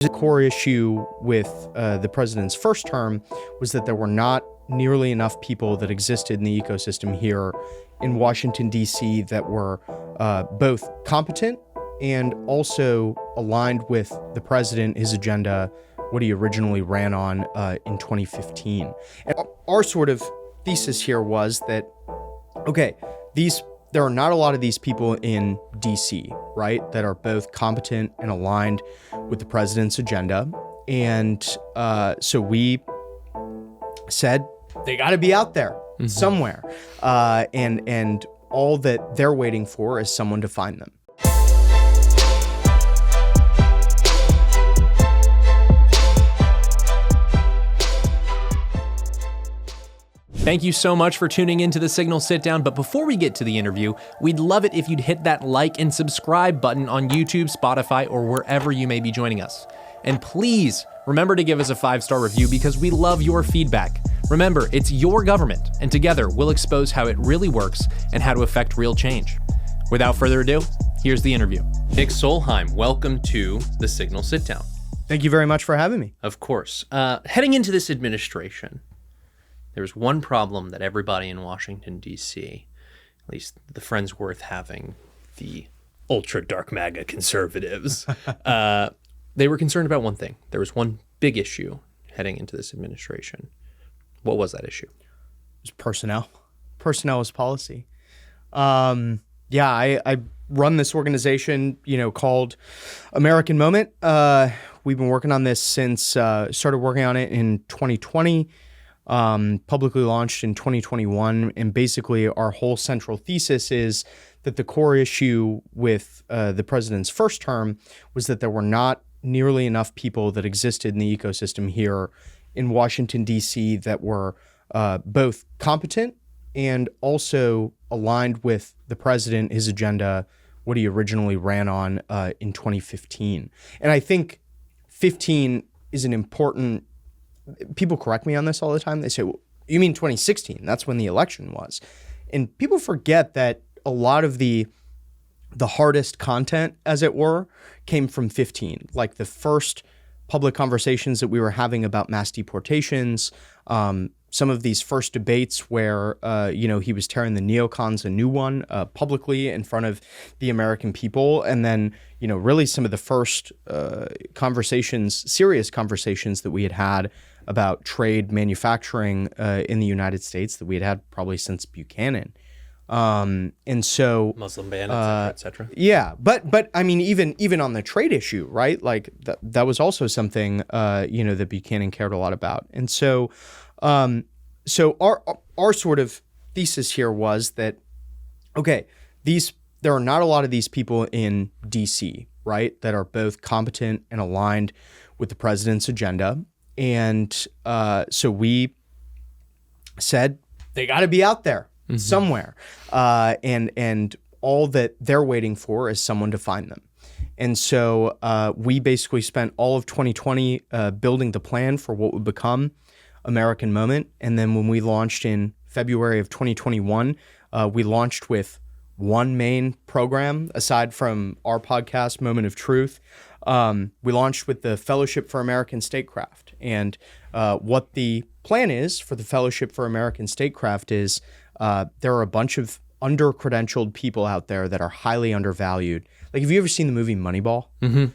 The core issue with the president's first term was that there were not nearly enough people that existed in the ecosystem here in Washington, D.C. that were both competent and also aligned with the president, his agenda, what he originally ran on in 2015. And our sort of thesis here was that, okay, there are not a lot of these people in DC, right, that are both competent and aligned with the president's agenda. And so we said they got to be out there somewhere. And all that they're waiting for is someone to find them. Thank you so much for tuning into the Signal Sitdown, but before we get to the interview, we'd love it if you'd hit that like and subscribe button on YouTube, Spotify, or wherever you may be joining us. And please remember to give us a 5-star review because we love your feedback. Remember, it's your government, and together we'll expose how it really works and how to affect real change. Without further ado, here's the interview. Nick Solheim, welcome to the Signal Sitdown. Thank you very much for having me. Of course. Heading into this administration, there's one problem that everybody in Washington, D.C., at least the friends worth having, the ultra-dark MAGA conservatives, they were concerned about one thing. There was one big issue heading into this administration. What was that issue? It was personnel. Personnel is policy. I run this organization, called AmCanon Moment. We've been working on this since, started working on it in 2020. Publicly launched in 2021. And basically our whole central thesis is that the core issue with the president's first term was that there were not nearly enough people that existed in the ecosystem here in Washington, D.C. that were both competent and also aligned with the president, his agenda, what he originally ran on in 2015. And I think 15 is an important. People correct me on this all the time. They say, well, you mean 2016? That's when the election was. And people forget that a lot of the hardest content, as it were, came from 15. Like the first public conversations that we were having about mass deportations, some of these first debates where, he was tearing the neocons a new one publicly in front of the American people. And then, really some of the first serious conversations that we had about trade manufacturing in the United States that we had probably since Buchanan. And so Muslim ban, et cetera. Yeah. But I mean, even on the trade issue, right? Like that was also something, that Buchanan cared a lot about. And so, our sort of thesis here was that, okay, there are not a lot of these people in DC, right, that are both competent and aligned with the president's agenda. And so we said they got to be out there somewhere. And all that they're waiting for is someone to find them. And so we basically spent all of 2020 building the plan for what would become AmCanon Moment. And then when we launched in February of 2021, we launched with one main program aside from our podcast, Moment of Truth. We launched with the Fellowship for American Statecraft. And what the plan is for the Fellowship for American Statecraft is there are a bunch of under-credentialed people out there that are highly undervalued. Like, have you ever seen the movie Moneyball? Mm-hmm.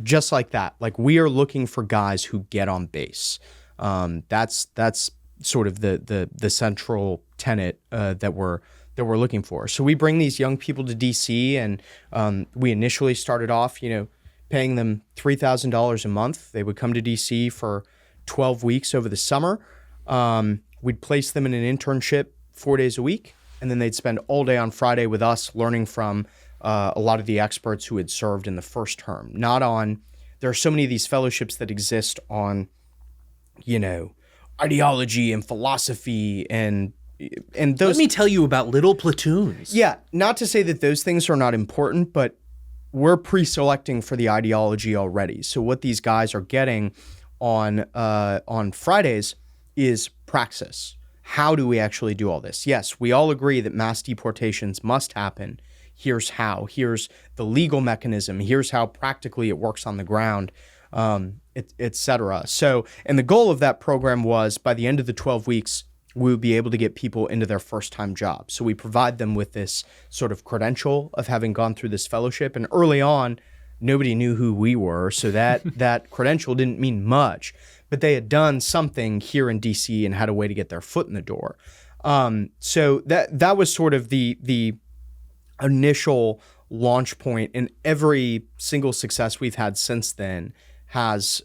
Just like that. Like, we are looking for guys who get on base. That's sort of the central tenet that we're looking for. So we bring these young people to DC, and we initially started off, paying them $3,000 a month. They would come to DC for 12 weeks over the summer. We'd place them in an internship 4 days a week, and then they'd spend all day on Friday with us learning from a lot of the experts who had served in the first term. There are so many of these fellowships that exist on, ideology and philosophy and those. Let me tell you about little platoons. Yeah, not to say that those things are not important, but we're pre-selecting for the ideology already. So what these guys are getting on Fridays is praxis. How do we actually do all this? Yes, we all agree that mass deportations must happen. Here's how. Here's the legal mechanism. Here's how practically it works on the ground. et cetera. So, and the goal of that program was by the end of the 12 weeks, we would be able to get people into their first time job. So we provide them with this sort of credential of having gone through this fellowship. And early on, nobody knew who we were. So that credential didn't mean much, but they had done something here in DC and had a way to get their foot in the door. So that was sort of the initial launch point, and every single success we've had since then has,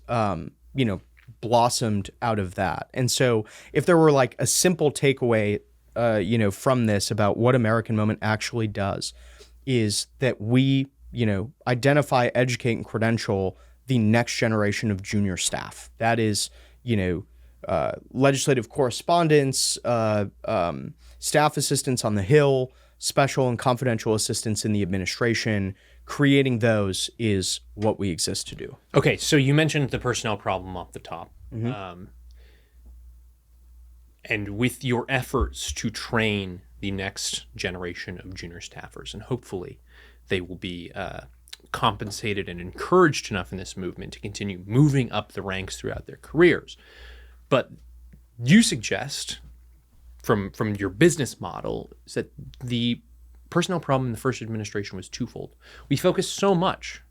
blossomed out of that. And so if there were like a simple takeaway, from this about what American Moment actually does, is that we, identify, educate, and credential the next generation of junior staff. That is, legislative correspondents, staff assistants on the Hill, special and confidential assistants in the administration. Creating those is what we exist to do. Okay, so you mentioned the personnel problem off the top. And with your efforts to train the next generation of junior staffers, and hopefully they will be compensated and encouraged enough in this movement to continue moving up the ranks throughout their careers. But you suggest, from your business model, is that the personnel problem in the first administration was twofold. We focused so much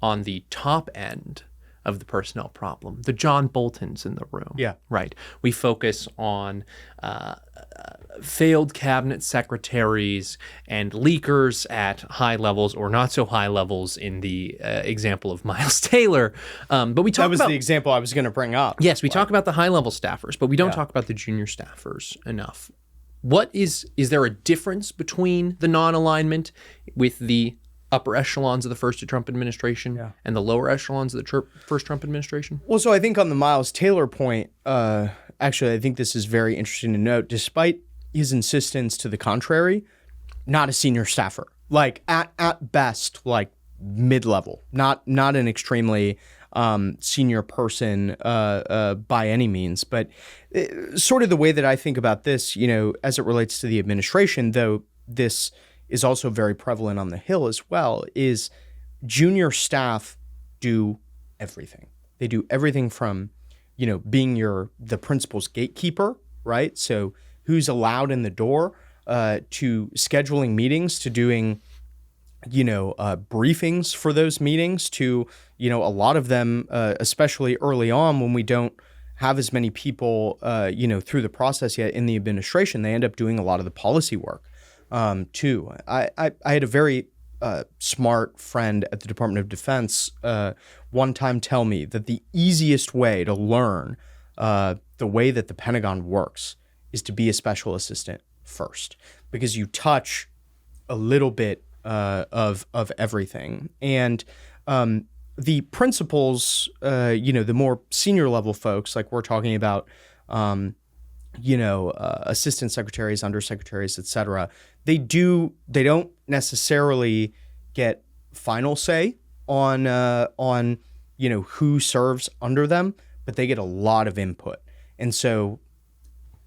on the top end of the personnel problem, the John Boltons in the room. Yeah. Right. We focus on failed cabinet secretaries and leakers at high levels or not so high levels in the example of Miles Taylor. But we talk That was about the example I was going to bring up. Yes, we talk about the high-level staffers, but we don't talk about the junior staffers enough. What is there a difference between the non-alignment with the upper echelons of the first Trump administration and the lower echelons of the first Trump administration? Well, so I think on the Miles Taylor point, actually, I think this is very interesting to note. Despite his insistence to the contrary, not a senior staffer. Like at best, like mid-level, not an extremely senior person by any means. But sort of the way that I think about this, as it relates to the administration, though this is also very prevalent on the Hill as well, is junior staff do everything. They do everything from, being the principal's gatekeeper, right? So who's allowed in the door, to scheduling meetings, to doing, briefings for those meetings, to, a lot of them, especially early on when we don't have as many people, through the process yet in the administration, they end up doing a lot of the policy work. Too. I had a very smart friend at the Department of Defense one time tell me that the easiest way to learn the way that the Pentagon works is to be a special assistant first, because you touch a little bit of everything. And the principals, the more senior level folks, like we're talking about, assistant secretaries, undersecretaries, et cetera, they don't necessarily get final say on who serves under them, but they get a lot of input. And so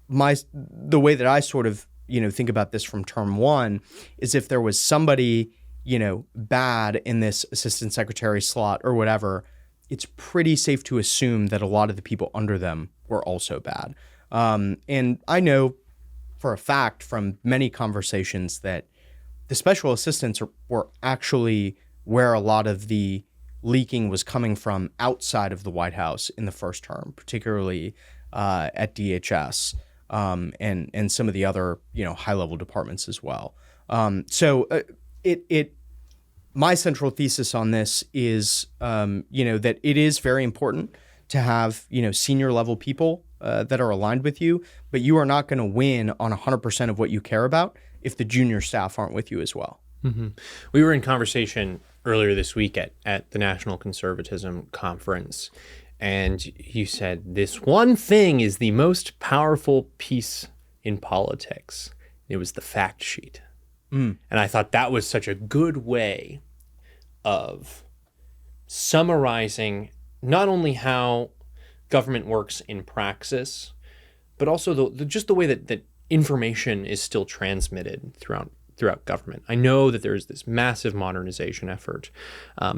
the way that I sort of, think about this from term one is if there was somebody, bad in this assistant secretary slot or whatever, it's pretty safe to assume that a lot of the people under them were also bad. And I know for a fact from many conversations that the special assistants were actually where a lot of the leaking was coming from outside of the White House in the first term, particularly at DHS and some of the other high-level departments as well. My central thesis on this is that it is very important to have senior level people that are aligned with you, but you are not going to win on 100% of what you care about if the junior staff aren't with you as well. Mm-hmm. We were in conversation earlier this week at the National Conservatism Conference, and you said this one thing is the most powerful piece in politics. It was the fact sheet. And I thought that was such a good way of summarizing not only how government works in praxis, but also just the way that information is still transmitted throughout government. I know that there's this massive modernization effort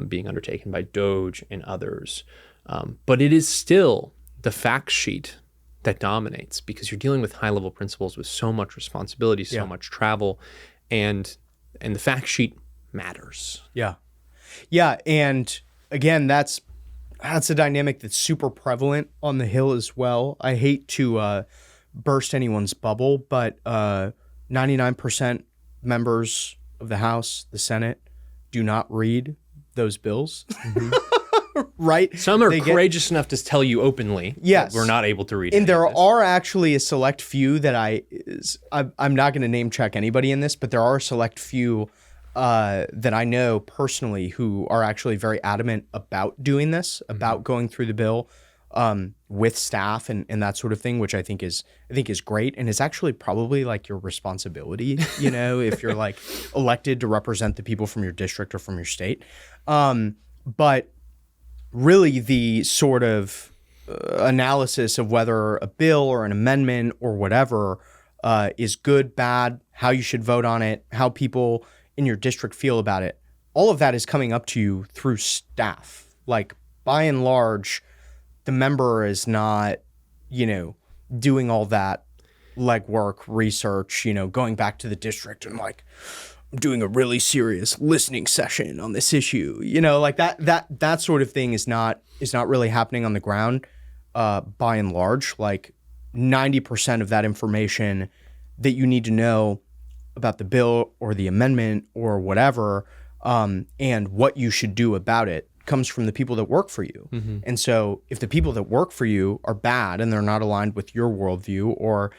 being undertaken by DOGE and others. But it is still the fact sheet that dominates, because you're dealing with high-level principals with so much responsibility, so much travel, and the fact sheet matters. Yeah. Yeah, and again, that's a dynamic that's super prevalent on the Hill as well. I hate to burst anyone's bubble, but 99% members of the House, the Senate, do not read those bills. Right? Some are courageous enough to tell you openly yes. that we're not able to read And there of this. are actually a select few that I'm not going to name check anybody in this, but there are a select few that I know personally who are actually very adamant about doing this, about going through the bill with staff and that sort of thing, which I think is great, and is actually probably like your responsibility, you know, if you're like elected to represent the people from your district or from your state. But really the sort of analysis of whether a bill or an amendment or whatever is good, bad, how you should vote on it, how people in your district feel about it, all of that is coming up to you through staff. Like, by and large, the member is not, you know, doing all that legwork, research, you know, going back to the district and like, I'm doing a really serious listening session on this issue. You know, like that sort of thing is not really happening on the ground by and large. Like 90% of that information that you need to know about the bill or the amendment or whatever, and what you should do about it comes from the people that work for you. Mm-hmm. And so if the people that work for you are bad and they're not aligned with your worldview, or,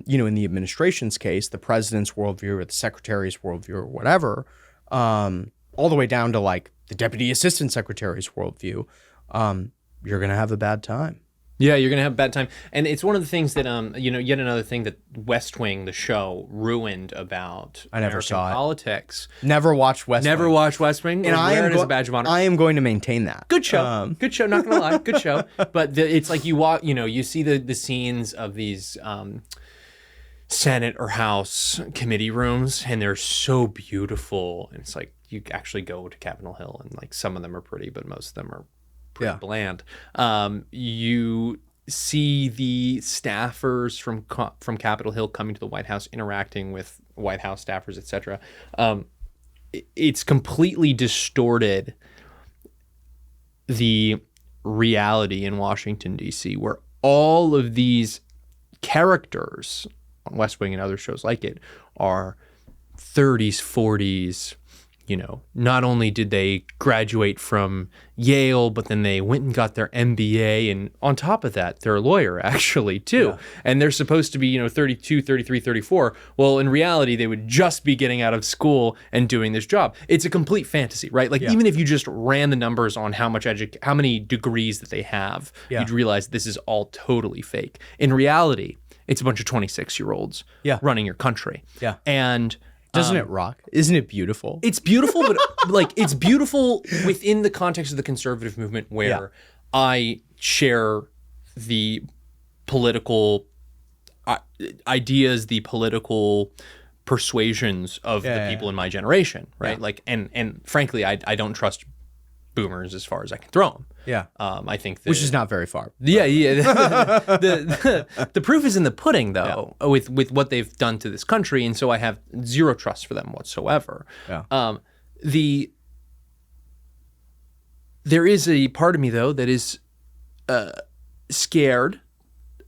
you know, in the administration's case, the president's worldview or the secretary's worldview or whatever, all the way down to like the deputy assistant secretary's worldview, you're going to have a bad time. Yeah, you're going to have a bad time. And it's one of the things that, you know, yet another thing that West Wing, the show, ruined about American politics. Never watched West Wing. Never watched West Wing? And I am as a badge of honor. I am going to maintain that. Good show. Good show, not going to lie. Good show. But it's like you see the scenes of these Senate or House committee rooms, and they're so beautiful. And it's like you actually go to Capitol Hill, and like some of them are pretty, but most of them are pretty bland. You see the staffers from Capitol Hill coming to the White House, interacting with White House staffers, etc. It's completely distorted the reality in Washington, D.C., where all of these characters on West Wing and other shows like it are 30s, 40s. You know, not only did they graduate from Yale, but then they went and got their MBA. And on top of that, they're a lawyer, actually, too. Yeah. And they're supposed to be, you know, 32, 33, 34. Well, in reality, they would just be getting out of school and doing this job. It's a complete fantasy, right? Like, even if you just ran the numbers on how many degrees that they have, you'd realize this is all totally fake. In reality, it's a bunch of 26-year-olds running your country. Yeah. And doesn't it rock? Isn't it beautiful? It's beautiful, but like it's beautiful within the context of the conservative movement, where I share the political ideas, the political persuasions of the people in my generation, right? Like, and frankly, I don't trust boomers as far as I can throw them. Yeah. I think which is not very far. Yeah. The proof is in the pudding, though, with what they've done to this country, and so I have zero trust for them whatsoever. Yeah. There is a part of me, though, that is scared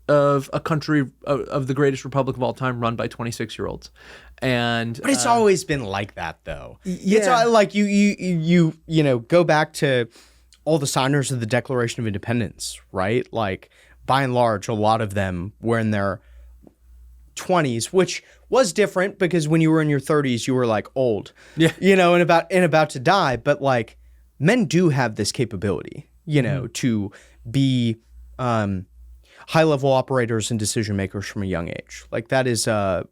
of a country of the greatest republic of all time run by 26-year-olds. But it's always been like that, though. Yeah. It's like you know, go back to all the signers of the Declaration of Independence, right? Like, by and large, a lot of them were in their 20s, which was different because when you were in your 30s, you were like old, you know, and about to die. But like, men do have this capability, you know, to be high-level operators and decision makers from a young age. Like, that is I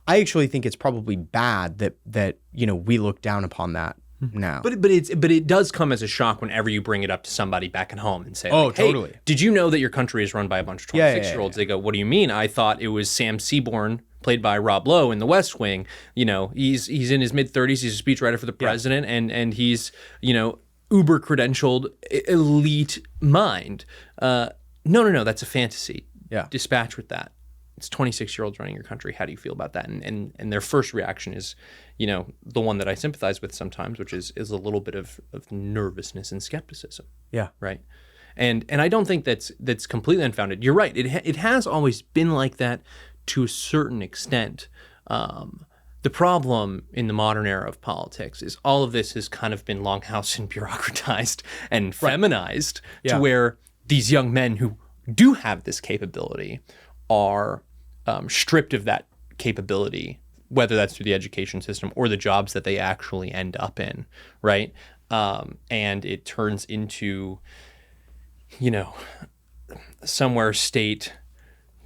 actually think it's probably bad that you know, we look down upon that now. But it does come as a shock whenever you bring it up to somebody back at home and say, like, hey, totally. Did you know that your country is run by a bunch of 26-year-olds? They go, what do you mean? I thought it was Sam Seaborn, played by Rob Lowe in The West Wing. You know, he's in his mid-30s. He's a speechwriter for the president, and he's, you know, uber credentialed elite mind. No, that's a fantasy. Yeah. Dispatch with that. It's 26-year-olds running your country. How do you feel about that? And their first reaction is, the one that I sympathize with sometimes, which is a little bit of nervousness and skepticism. Yeah. Right. And I don't think that's completely unfounded. You're right. It has always been like that to a certain extent. The problem in the modern era of politics is all of this has kind of been longhouse and bureaucratized and feminized to where these young men who do have this capability are stripped of that capability, whether that's through the education system or the jobs that they actually end up in, right? And it turns into, somewhere state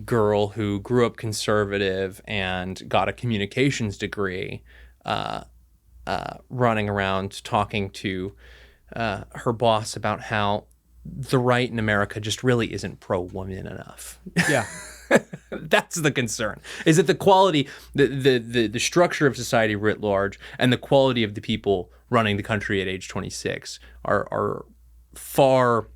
girl who grew up conservative and got a communications degree, running around talking to her boss about how the right in America just really isn't pro-woman enough. Yeah. That's the concern. Is that the quality, the structure of society writ large, and the quality of the people running the country at age 26 are far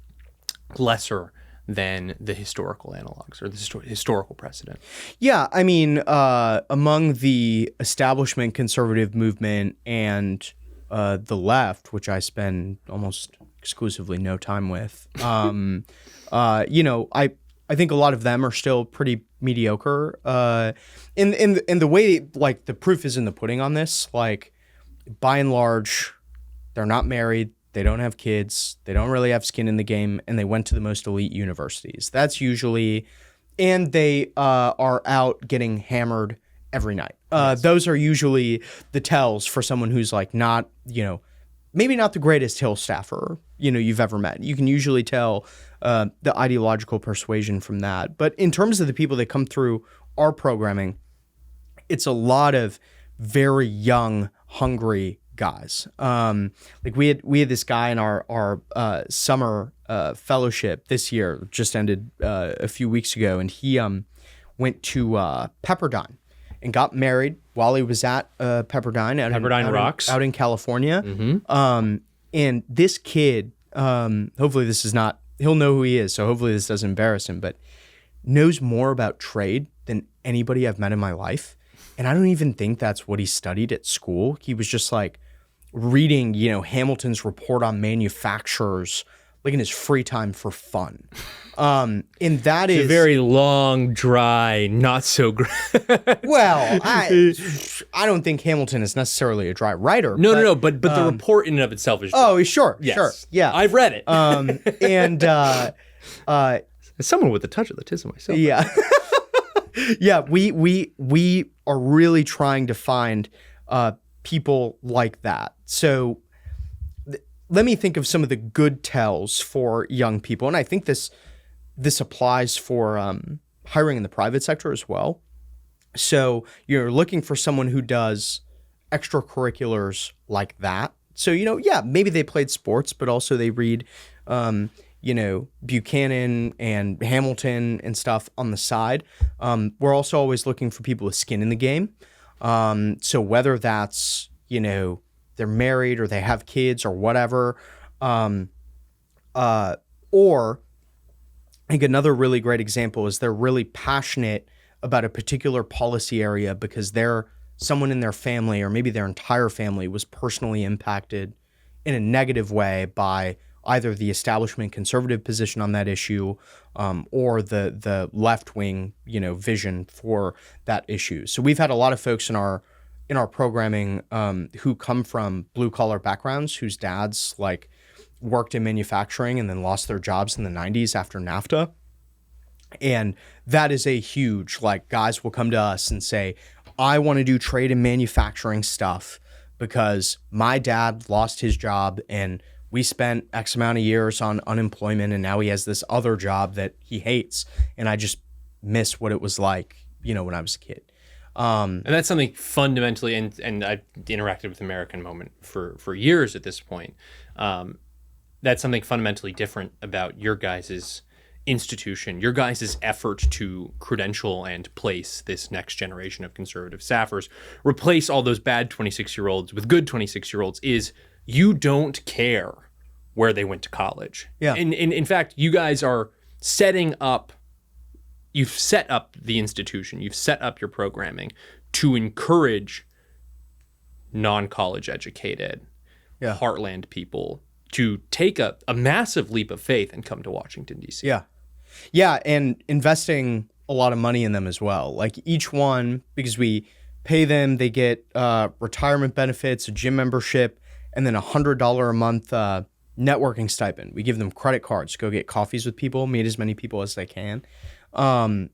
lesser than the historical analogs or the historical precedent. Yeah, I mean, among the establishment conservative movement and the left, which I spend almost exclusively no time with, I think a lot of them are still pretty mediocre. In the way, like, the proof is in the pudding on this. Like, by and large, they're not married. They don't have kids. They don't really have skin in the game, and they went to the most elite universities. That's usually, and they are out getting hammered every night. Those are usually the tells for someone who's like not, maybe not the greatest Hill staffer, you've ever met. You can usually tell the ideological persuasion from that. But in terms of the people that come through our programming, it's a lot of very young, hungry guys. Like we had this guy in our summer fellowship this year, just ended a few weeks ago, and he went to Pepperdine and got married while he was at Pepperdine. Out in California. Mm-hmm. And this kid, hopefully this is not, he'll know who he is, so hopefully this doesn't embarrass him, but knows more about trade than anybody I've met in my life. And I don't even think that's what he studied at school. He was just like reading, Hamilton's report on manufacturers, like in his free time for fun. And that is a very long, dry, not so great. Well, I don't think Hamilton is necessarily a dry writer. No, but the report in and of itself is. Oh, sure, yes. Sure, yeah. I've read it. And as someone with a touch of autism myself. Yeah, yeah. We are really trying to find people like that. So let me think of some of the good tells for young people, and I think this applies for hiring in the private sector as well. So you're looking for someone who does extracurriculars like that. So, maybe they played sports, but also they read, Buchanan and Hamilton and stuff on the side. We're also always looking for people with skin in the game. So whether that's, they're married or they have kids or whatever, or I think another really great example is they're really passionate about a particular policy area because someone in their family or maybe their entire family was personally impacted in a negative way by either the establishment conservative position on that issue or the left-wing, vision for that issue. So we've had a lot of folks in our programming who come from blue-collar backgrounds, whose dads worked in manufacturing and then lost their jobs in the 90s after NAFTA. And that is a huge, guys will come to us and say, I want to do trade and manufacturing stuff because my dad lost his job and we spent X amount of years on unemployment and now he has this other job that he hates. And I just miss what it was like, when I was a kid. And that's something fundamentally, and I've interacted with AmCanon Moment for years at this point. That's something fundamentally different about your guys' institution, your guys' effort to credential and place this next generation of conservative staffers, replace all those bad 26-year-olds with good 26-year-olds, is you don't care where they went to college. Yeah. And in fact, you guys are setting up, you've set up the institution, you've set up your programming to encourage non-college educated heartland people to take a massive leap of faith and come to Washington, D.C. Yeah. Yeah, and investing a lot of money in them as well. Like each one, because we pay them, they get retirement benefits, a gym membership, and then $100 a month networking stipend. We give them credit cards to go get coffees with people, meet as many people as they can. And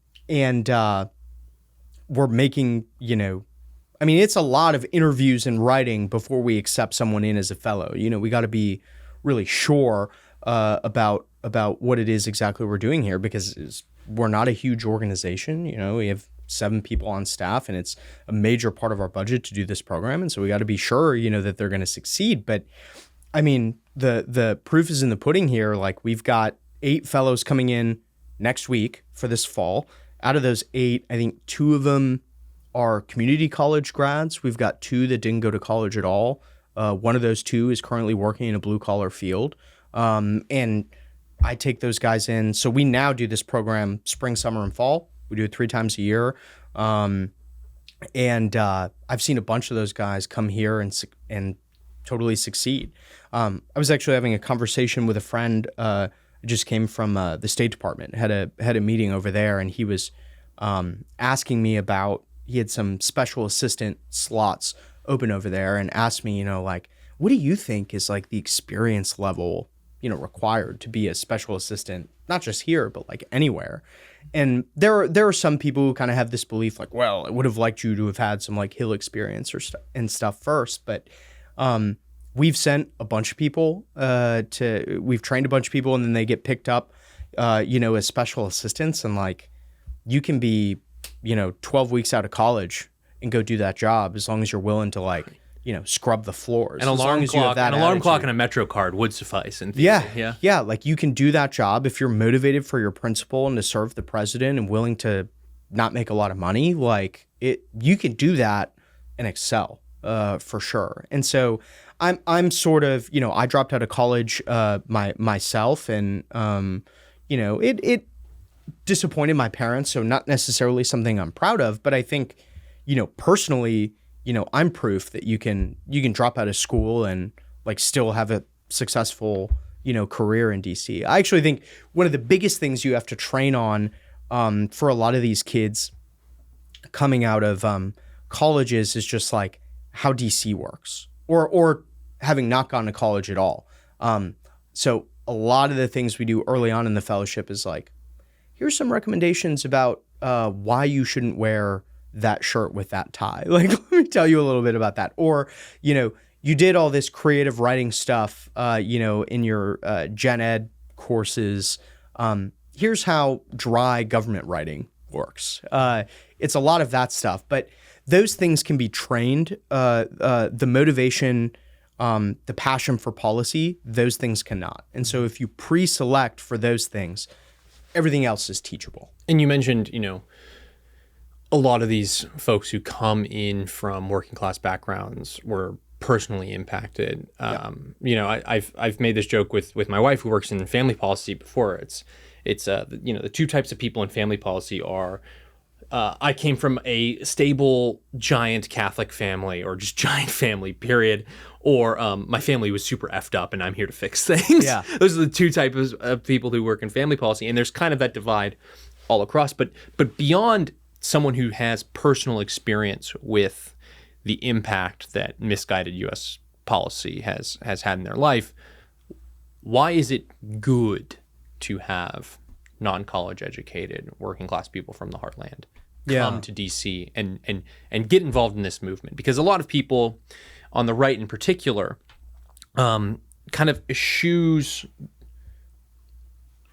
we're making, I mean, it's a lot of interviews and writing before we accept someone in as a fellow. We got to be really sure about what it is exactly we're doing here, because we're not a huge organization. We have 7 people on staff, and it's a major part of our budget to do this program. And so we got to be sure, that they're going to succeed. But I mean, the proof is in the pudding here. Like, we've got 8 fellows coming in next week for this fall. Out of those 8, I think 2 of them are community college grads. We've got 2 that didn't go to college at all. One of those 2 is currently working in a blue collar field. And I take those guys in. So we now do this program spring, summer, and fall. We do it 3 times a year. And I've seen a bunch of those guys come here and totally succeed. I was actually having a conversation with a friend, just came from the State Department, had a meeting over there, and he was asking me about, he had some special assistant slots open over there, and asked me, like, what do you think is like the experience level, required to be a special assistant, not just here, but like anywhere. And there are some people who kind of have this belief, like, well, I would have liked you to have had some like Hill experience and stuff first, but we've sent a bunch of people we've trained a bunch of people, and then they get picked up, as special assistants, and like, you can be, 12 weeks out of college and go do that job as long as you're willing to like, scrub the floors. An alarm clock and a Metro card would suffice in theory. Yeah. Like, you can do that job if you're motivated for your principal and to serve the president and willing to not make a lot of money. Like, you can do that and excel for sure. And so I'm sort of, I dropped out of college myself, and it disappointed my parents. So not necessarily something I'm proud of, but I think, personally, I'm proof that you can drop out of school and like still have a successful, career in DC. I actually think one of the biggest things you have to train on for a lot of these kids coming out of colleges is just like how DC works, or having not gone to college at all. So a lot of the things we do early on in the fellowship is like, here's some recommendations about why you shouldn't wear that shirt with that tie. Like, let me tell you a little bit about that. Or, you did all this creative writing stuff, in your gen ed courses. Here's how dry government writing works. It's a lot of that stuff, but those things can be trained. The motivation, the passion for policy, those things cannot. And so if you pre-select for those things, everything else is teachable. And you mentioned, a lot of these folks who come in from working class backgrounds were personally impacted. I've made this joke with my wife, who works in family policy before. It's the 2 types of people in family policy are, I came from a stable, giant Catholic family, or just giant family, period. Or my family was super effed up and I'm here to fix things. Yeah. Those are the 2 types of people who work in family policy. And there's kind of that divide all across. But beyond someone who has personal experience with the impact that misguided U.S. policy has had in their life, why is it good to have non-college educated working class people from the heartland come to DC and get involved in this movement? Because a lot of people on the right in particular kind of eschews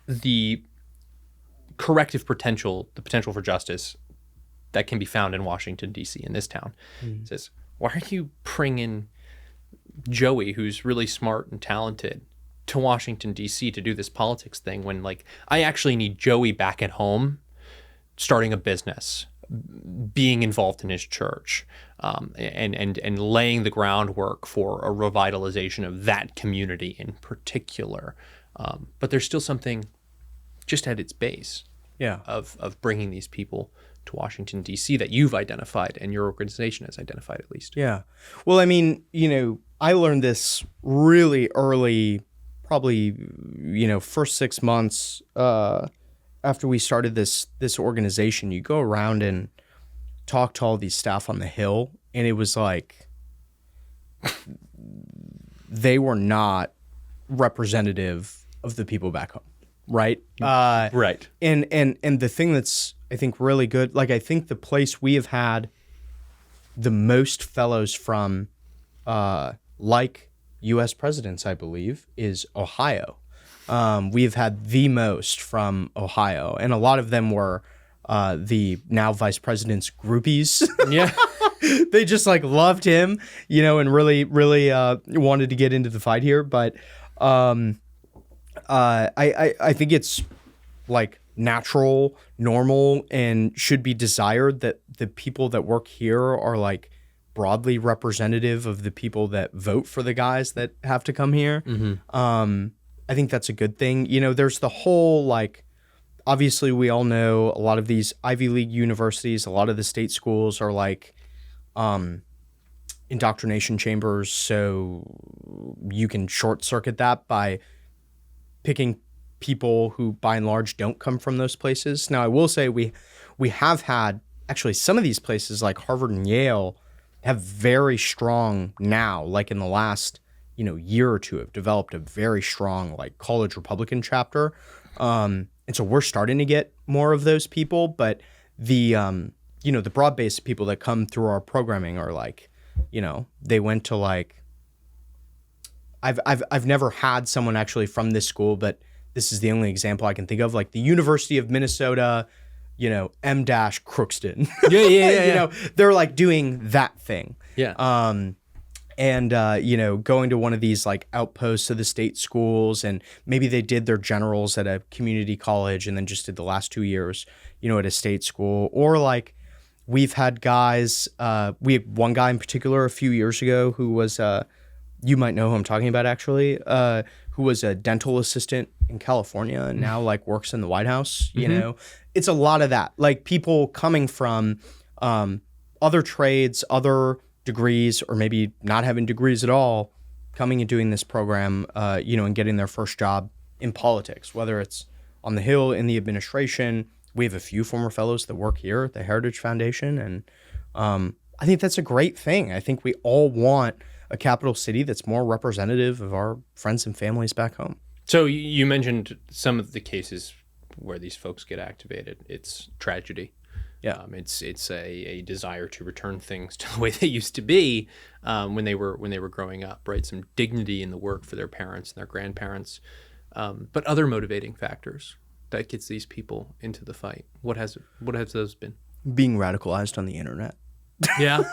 the corrective potential, the potential for justice that can be found in Washington, D.C., in this town. It says, why are you bringing Joey, who's really smart and talented, to Washington, D.C. to do this politics thing when, like, I actually need Joey back at home starting a business, being involved in his church, and laying the groundwork for a revitalization of that community in particular. But there's still something just at its base of bringing these people to Washington, D.C. that you've identified and your organization has identified at least. Yeah. Well, I mean, I learned this really early, probably, first 6 months after we started this organization. You go around and talk to all these staff on the Hill, and it was like they were not representative of the people back home, right? Right. And the thing that's, I think, really good, like I think the place we have had the most fellows from, like U.S. presidents, I believe, is Ohio. We have had the most from Ohio, and a lot of them were the now vice president's groupies. Yeah. They just like loved him, and really, really wanted to get into the fight here. But I think it's like natural, normal, and should be desired that the people that work here are like broadly representative of the people that vote for the guys that have to come here. Mm-hmm. I think that's a good thing. There's the whole, like, obviously we all know a lot of these Ivy League universities, a lot of the state schools are like indoctrination chambers, so you can short circuit that by picking people who by and large don't come from those places. Now, I will say we have had, actually, some of these places like Harvard and Yale have very strong now, like in the last year or two, have developed a very strong like college Republican chapter. And so we're starting to get more of those people, but the the broad-based people that come through our programming are like, they went to like, I've never had someone actually from this school, but this is the only example I can think of, like the University of Minnesota, M-Crookston. Yeah. They're like doing that thing. Yeah. And going to one of these like outposts of the state schools, and maybe they did their generals at a community college and then just did the last 2 years, at a state school. Or like we've had guys, we had one guy in particular a few years ago who was, you might know who I'm talking about actually, who was a dental assistant in California and now like works in the White House. It's a lot of that, like people coming from other trades, other degrees, or maybe not having degrees at all, coming and doing this program, and getting their first job in politics, whether it's on the Hill, in the administration. We have a few former fellows that work here at the Heritage Foundation, and I think that's a great thing. I think we all want a capital city that's more representative of our friends and families back home. So you mentioned some of the cases where these folks get activated. It's tragedy. Yeah, it's a desire to return things to the way they used to be when they were growing up, right? Some dignity in the work for their parents and their grandparents, but other motivating factors that gets these people into the fight. What has those been? Being radicalized on the internet. Yeah.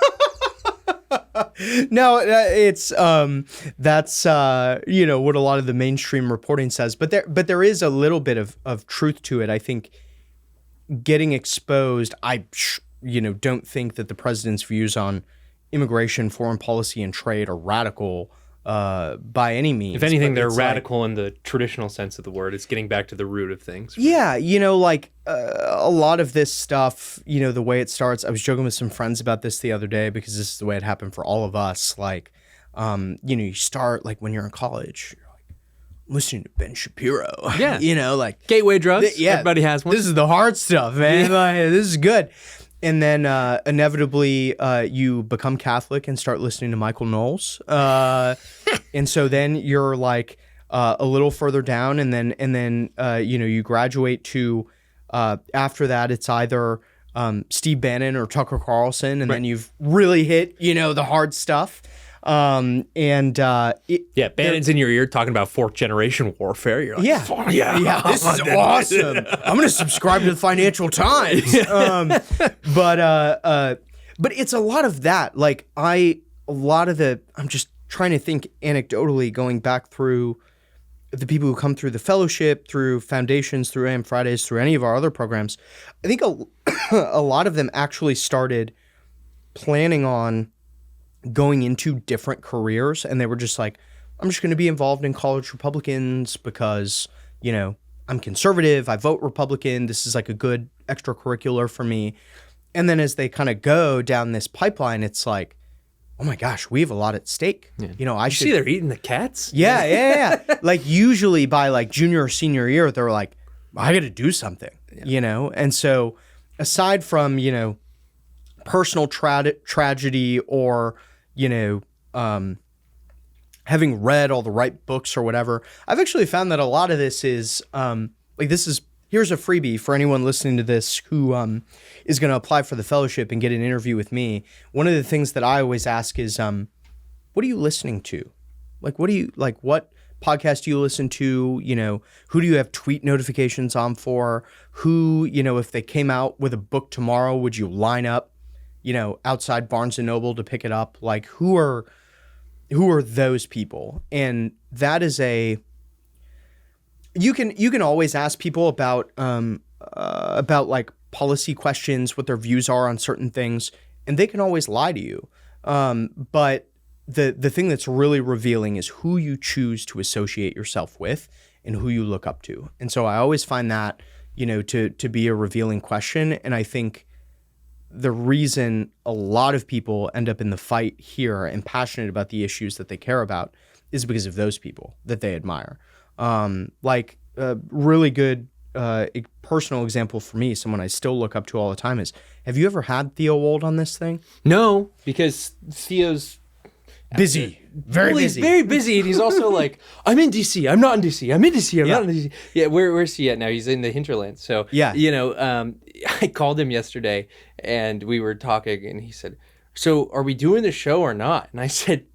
No, it's that's what a lot of the mainstream reporting says, but there is a little bit of truth to it. I think getting exposed, I don't think that the president's views on immigration, foreign policy, and trade are radical by any means. If anything, they're radical in the traditional sense of the word. It's getting back to the root of things. Yeah, a lot of this stuff, the way it starts, I was joking with some friends about this the other day because this is the way it happened for all of us. Like, you start like when you're in college, you're like listening to Ben Shapiro. Yeah. Like gateway drugs. Yeah. Everybody has one. This is the hard stuff, man. Like, this is good. And then inevitably you become Catholic and start listening to Michael Knowles. And so then you're like a little further down, and then you graduate to after that it's either Steve Bannon or Tucker Carlson, and then you've really hit the hard stuff. Bannon's in your ear talking about fourth generation warfare. You're like, yeah, this is awesome. I'm gonna subscribe to the Financial Times. But it's a lot of that. Like I'm just trying to think anecdotally, going back through the people who come through the fellowship, through foundations, through AM Fridays, through any of our other programs, I think a lot of them actually started planning on going into different careers, and they were just like, I'm just going to be involved in college Republicans because, I'm conservative, I vote Republican, this is like a good extracurricular for me. And then as they kind of go down this pipeline, it's like, oh my gosh, we have a lot at stake. Yeah. I should see they're eating the cats? Yeah. Like usually by like junior or senior year, they're like, I got to do something, And so aside from, personal tragedy or, having read all the right books or whatever, I've actually found that a lot of this is here's a freebie for anyone listening to this who is going to apply for the fellowship and get an interview with me. One of the things that I always ask is, what are you listening to? What podcast do you listen to? Who do you have tweet notifications on for? Who, if they came out with a book tomorrow, would you line up, outside Barnes and Noble to pick it up? Like, who are those people? And that is you can always ask people about like policy questions, what their views are on certain things, and they can always lie to you. But the thing that's really revealing is who you choose to associate yourself with and who you look up to. And so I always find that, to be a revealing question. And I think the reason a lot of people end up in the fight here and passionate about the issues that they care about is because of those people that they admire. Like a really good personal example for me, someone I still look up to all the time is, have you ever had Theo Wold on this thing? No, because Theo's busy. Very busy. He's very busy, and he's also like, I'm in DC, I'm not in DC, I'm in DC, I'm not in DC. Yeah, where's he at now? He's in the hinterland. So, I called him yesterday, and we were talking, and he said, so are we doing the show or not? And I said,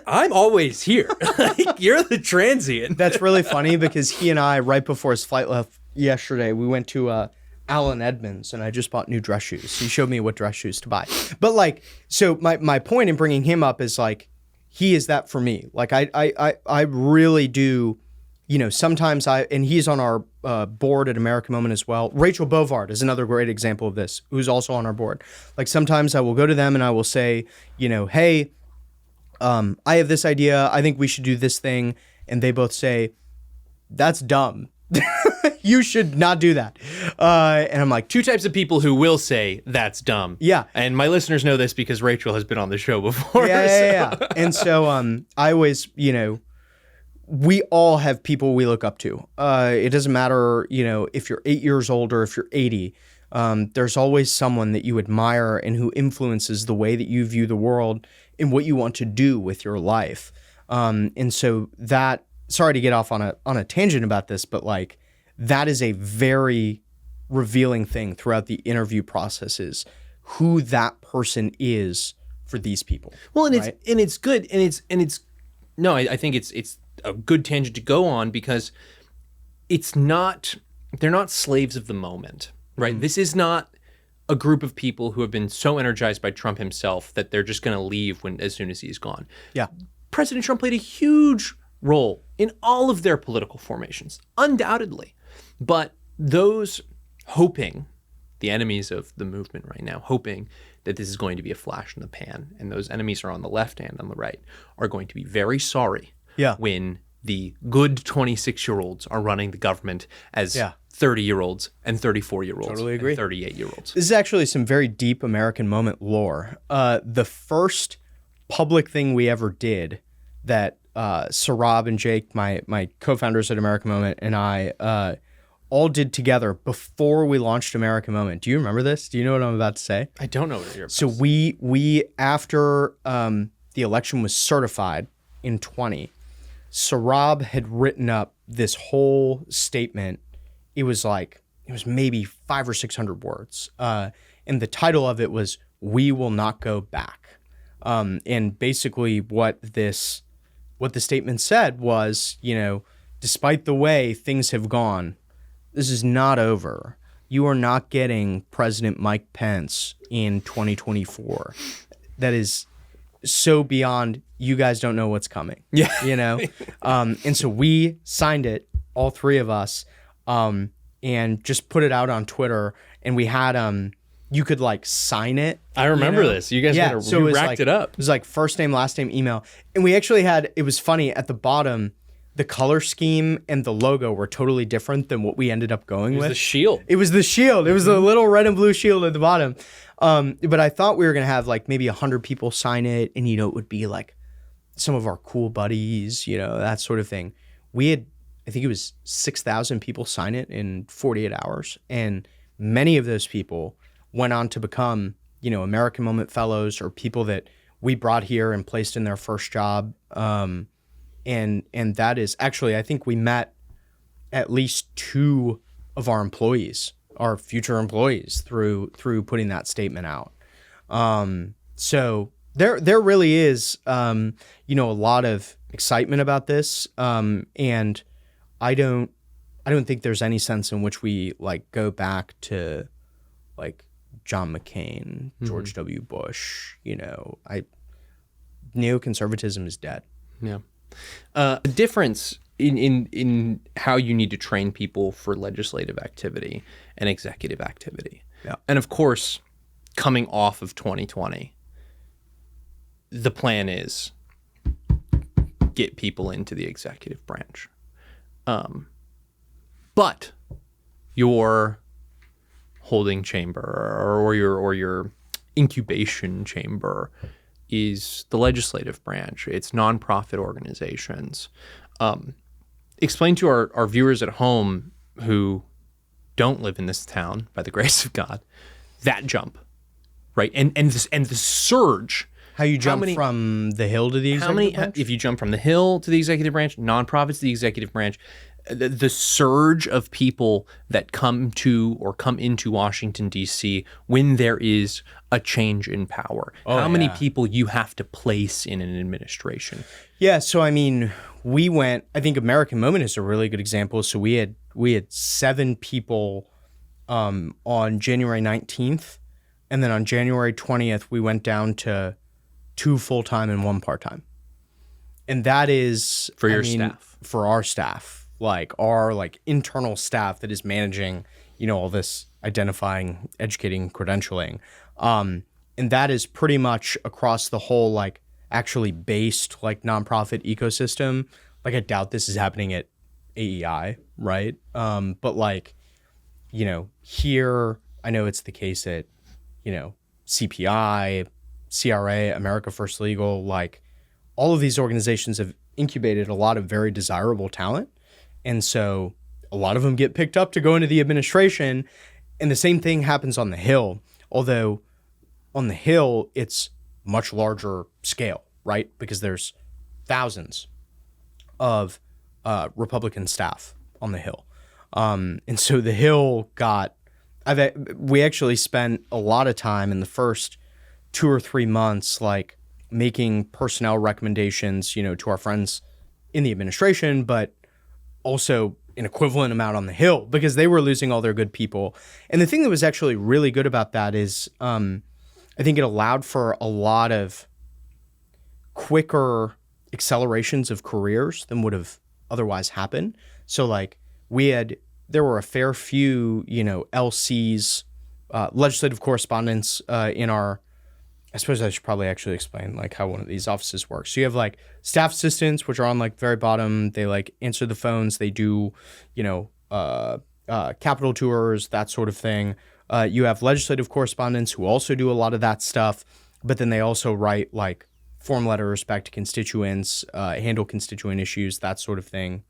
I'm always here. Like, you're the transient. That's really funny because he and I, right before his flight left yesterday, we went to Alan Edmonds, and I just bought new dress shoes. He showed me what dress shoes to buy. But so my point in bringing him up is he is that for me. Like I really do, sometimes and he's on our board at American Moment as well. Rachel Bovard is another great example of this, who's also on our board. Like sometimes I will go to them and I will say, hey, I have this idea. I think we should do this thing. And they both say, that's dumb. You should not do that. And I'm like, two types of people who will say that's dumb. Yeah. And my listeners know this because Rachel has been on the show before. Yeah. And so I always, we all have people we look up to. It doesn't matter, if you're 8 years old or if you're 80. There's always someone that you admire and who influences the way that you view the world and what you want to do with your life. And so that, sorry to get off on a tangent about this, but that is a very revealing thing throughout the interview processes, who that person is for these people. Well, and it's good, I think it's a good tangent to go on because they're not slaves of the moment, right? Mm-hmm. This is not a group of people who have been so energized by Trump himself that they're just going to leave as soon as he's gone. Yeah. President Trump played a huge role in all of their political formations, undoubtedly. But those hoping, the enemies of the movement right now, hoping that this is going to be a flash in the pan, and those enemies are on the left and on the right, are going to be very sorry when the good 26-year-olds are running the government as 30-year-olds and 34-year-olds totally agree. And 38-year-olds. This is actually some very deep American Moment lore. The first public thing we ever did that Sarab and Jake, my co-founders at American Moment, and I all did together before we launched American Moment. Do you remember this? Do you know what I'm about to say? I don't know what you're about So to say. we after the election was certified in 20, Sarab had written up this whole statement. It was maybe 500 or 600 words. And the title of it was, "We Will Not Go Back." And basically what the statement said was, despite the way things have gone, this is not over. You are not getting President Mike Pence in 2024. That is so beyond, you guys don't know what's coming. Yeah. You know? And so we signed it, all three of us, and just put it out on Twitter. And we had, you could like sign it. I remember this. You guys you racked it up. It was like first name, last name, email. And we actually had, it was funny, at the bottom, the color scheme and the logo were totally different than what we ended up going with. The shield. It was the shield. It was the little red and blue shield at the bottom. But I thought we were going to have like maybe 100 people sign it. And, it would be like some of our cool buddies, that sort of thing. We had, I think it was 6,000 people sign it in 48 hours. And many of those people went on to become, American Moment Fellows or people that we brought here and placed in their first job. And that is actually, I think we met at least 2 of our employees, our future employees, through putting that statement out. So there really is, a lot of excitement about this. And I don't think there's any sense in which we like go back to like John McCain, George W. Bush. Neoconservatism is dead. Yeah. A difference in how you need to train people for legislative activity and executive activity. Yeah. And of course, coming off of 2020, the plan is get people into the executive branch. But your holding chamber or your incubation chamber is the legislative branch. It's nonprofit organizations. Explain to our viewers at home who don't live in this town, by the grace of God, that jump, right? And the surge. How you jump from the Hill to the executive branch? If you jump from the Hill to the executive branch, nonprofits to the executive branch, the surge of people that come into Washington, D.C. when there is a change in power. How many people you have to place in an administration? Yeah, so I mean, I think American Moment is a really good example. So we had 7 people on January 19th, and then on January 20th, we went down to 2 full-time and 1 part-time. And that is for staff. For our staff. Like our internal staff that is managing, all this identifying, educating, credentialing. And that is pretty much across the whole, actually based, nonprofit ecosystem. I doubt this is happening at AEI, right? But here, I know it's the case at, CPI, CRA, America First Legal, all of these organizations have incubated a lot of very desirable talent. And so a lot of them get picked up to go into the administration. And the same thing happens on the Hill, although on the Hill, it's much larger scale, right? Because there's thousands of Republican staff on the Hill. And so the Hill we actually spent a lot of time in the first 2 or 3 months, making personnel recommendations, to our friends in the administration, but also an equivalent amount on the Hill because they were losing all their good people. And the thing that was actually really good about that is I think it allowed for a lot of quicker accelerations of careers than would have otherwise happened. So there were a fair few, LCs, legislative correspondents in our, I suppose I should probably actually explain how one of these offices works. So you have staff assistants, which are on very bottom. They answer the phones. They do, Capitol tours, that sort of thing. You have legislative correspondents who also do a lot of that stuff, but then they also write form letters back to constituents, handle constituent issues, that sort of thing.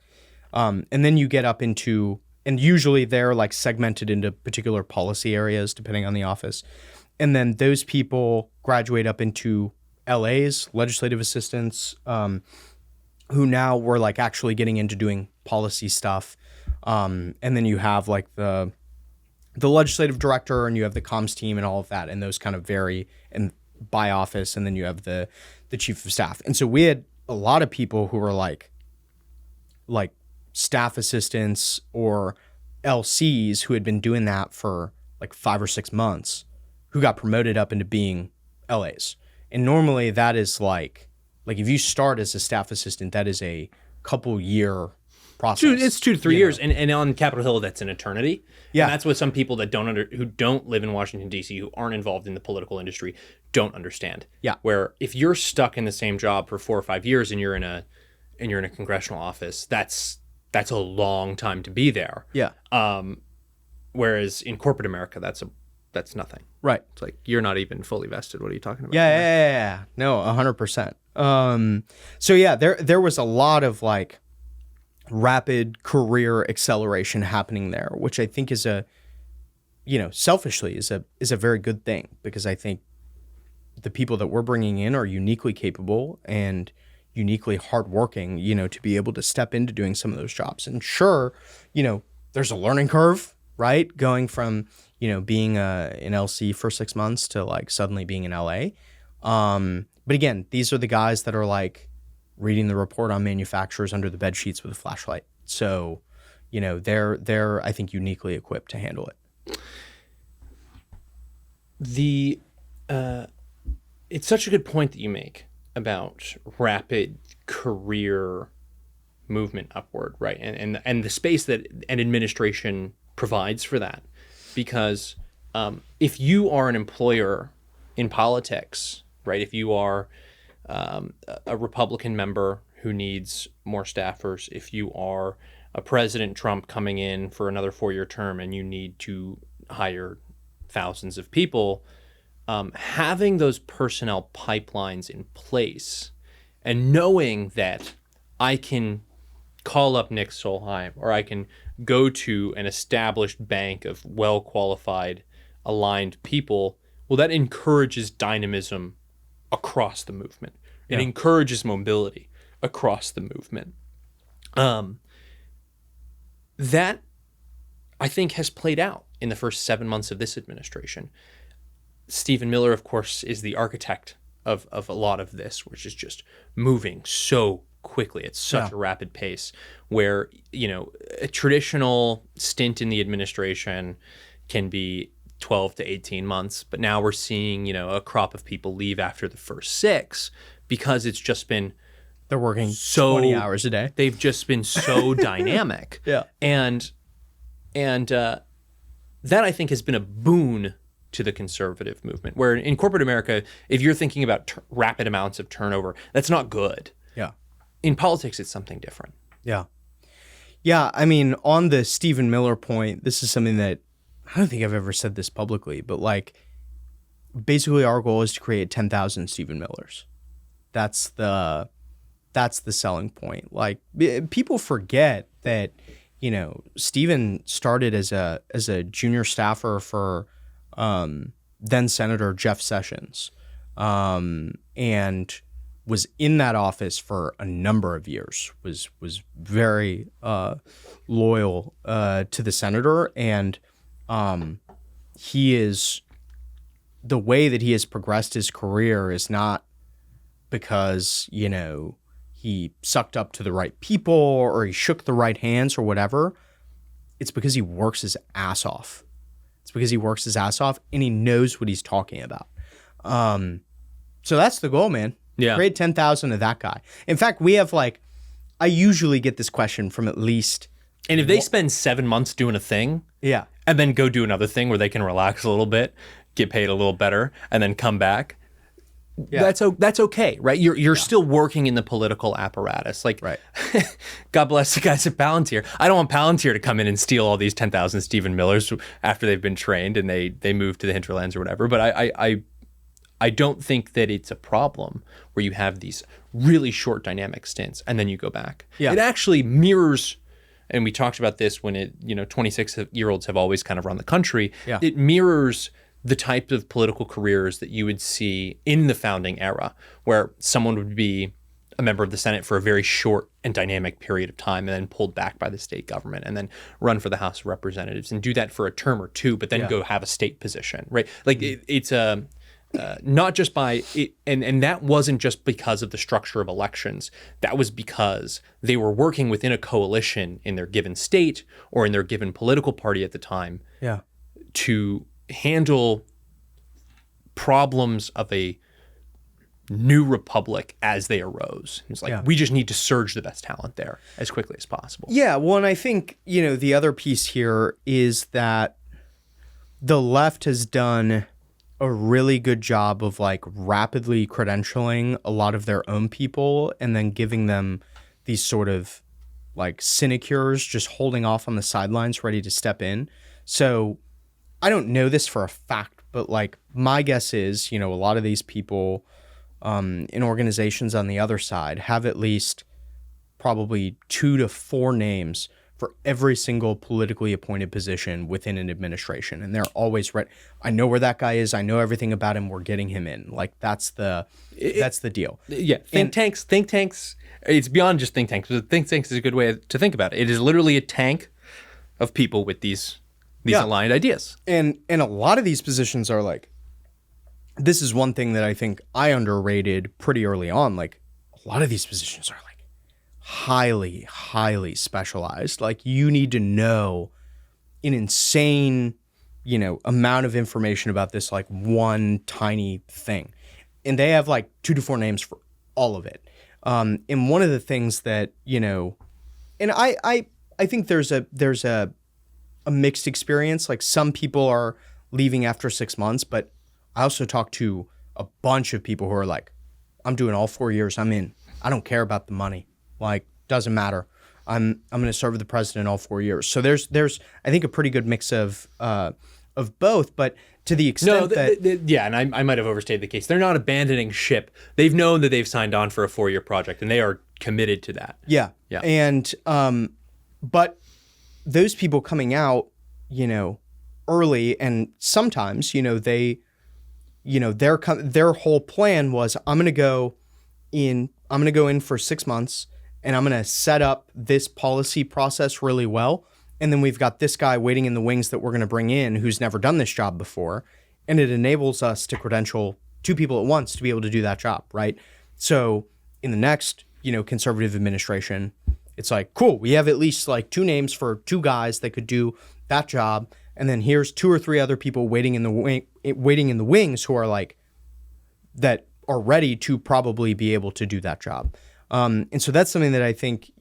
And then you get up into, and usually they're segmented into particular policy areas depending on the office. And then those people graduate up into LAs, legislative assistants, who now were actually getting into doing policy stuff. And then you have the legislative director and you have the comms team and all of that. And those kind of vary and by office. And then you have the chief of staff. And so we had a lot of people who were like staff assistants or LCs who had been doing that for 5 or 6 months, who got promoted up into being LAs. And normally that is like if you start as a staff assistant, that is a couple year process. It's 2 to 3 years, and on Capitol Hill, that's an eternity. Yeah. And that's what some people that who don't live in Washington, D.C., who aren't involved in the political industry, don't understand. Yeah. Where if you're stuck in the same job for 4 or 5 years and you're in a congressional office, that's a long time to be there. Yeah. Whereas in corporate America, that's nothing. Right. It's like you're not even fully vested. What are you talking about? Yeah. No, 100%. So yeah, there was a lot of like rapid career acceleration happening there, which I think is selfishly is a very good thing, because I think the people that we're bringing in are uniquely capable and uniquely hardworking, to be able to step into doing some of those jobs. And sure, there's a learning curve, right? Going from, being an LC for 6 months to like suddenly being in LA. But again, these are the guys that are like reading the report on manufacturers under the bed sheets with a flashlight. So, they're I think uniquely equipped to handle it. It's such a good point that you make about rapid career movement upward, right? And the space that an administration provides for that. Because if you are an employer in politics, right, if you are a Republican member who needs more staffers, if you are a President Trump coming in for another 4-year term and you need to hire thousands of people, having those personnel pipelines in place and knowing that I can call up Nick Solheim or I can go to an established bank of well-qualified, aligned people, well, that encourages dynamism across the movement. It encourages mobility across the movement. That, I think, has played out in the first 7 months of this administration. Stephen Miller, of course, is the architect of a lot of this, which is just moving so quickly at such a rapid pace, where, a traditional stint in the administration can be 12 to 18 months, but now we're seeing, a crop of people leave after the first 6 because it's just been they're working 20 hours a day. They've just been so dynamic. Yeah. And that, I think, has been a boon to the conservative movement, where in corporate America, if you're thinking about rapid amounts of turnover, that's not good. Yeah. In politics, it's something different. Yeah. Yeah. I mean, on the Stephen Miller point, this is something that I don't think I've ever said this publicly, but like basically our goal is to create 10,000 Stephen Millers. That's the selling point. Like people forget that, Stephen started as a junior staffer for then Senator Jeff Sessions, and was in that office for a number of years, was very loyal to the senator. And he is, the way that he has progressed his career is not because, he sucked up to the right people or he shook the right hands or whatever. It's because he works his ass off. It's because he works his ass off and he knows what he's talking about. So that's the goal, man. Yeah. Create 10,000 of that guy. In fact, we have I usually get this question from at least. And if they spend 7 months doing a thing, yeah, and then go do another thing where they can relax a little bit, get paid a little better, and then come back, that's okay, right? You're still working in the political apparatus. Like, right. God bless the guys at Palantir. I don't want Palantir to come in and steal all these 10,000 Stephen Millers after they've been trained and they move to the hinterlands or whatever. But I don't think that it's a problem where you have these really short dynamic stints and then you go back. Yeah. It actually mirrors, and we talked about this when 26-year-olds have always kind of run the country. Yeah. It mirrors the type of political careers that you would see in the founding era, where someone would be a member of the Senate for a very short and dynamic period of time and then pulled back by the state government and then run for the House of Representatives and do that for a term or two, but then go have a state position, right? Like it's not just by it, and that wasn't just because of the structure of elections. That was because they were working within a coalition in their given state or in their given political party at the time to handle problems of a New Republic as they arose. It's like, we just need to surge the best talent there as quickly as possible. Yeah, well, and I think, the other piece here is that the left has done a really good job of like rapidly credentialing a lot of their own people and then giving them these sort of like sinecures, just holding off on the sidelines, ready to step in. So I don't know this for a fact, but like my guess is, a lot of these people in organizations on the other side have at least probably 2 to 4 names for every single politically appointed position within an administration. And they're always ready. I know where that guy is. I know everything about him. We're getting him in. Like that's the deal. Yeah. Think tanks. It's beyond just think tanks. Think tanks is a good way to think about it. It is literally a tank of people with these aligned ideas. And a lot of these positions are like, this is one thing that I think I underrated pretty early on. Like a lot of these positions are like highly, highly specialized. Like you need to know an insane, amount of information about this like one tiny thing. And they have like 2 to 4 names for all of it. And one of the things that, and I think there's a mixed experience. Like some people are leaving after 6 months, but I also talked to a bunch of people who are like, I'm doing all 4 years. I'm in. I don't care about the money. Like, doesn't matter. I'm going to serve the president all 4 years. So there's I think a pretty good mix of both. But to the extent and I might have overstated the case. They're not abandoning ship. They've known that they've signed on for a 4-year project, and they are committed to that. Yeah. And but those people coming out, early, and sometimes, their whole plan was, I'm going to go in for 6 months and I'm going to set up this policy process really well. And then we've got this guy waiting in the wings that we're going to bring in who's never done this job before. And it enables us to credential 2 people at once to be able to do that job, right? So in the next, conservative administration, it's like, cool, we have at least like 2 names for 2 guys that could do that job. And then here's 2 or 3 other people waiting in the wings who are like, that are ready to probably be able to do that job. And so that's something that I think,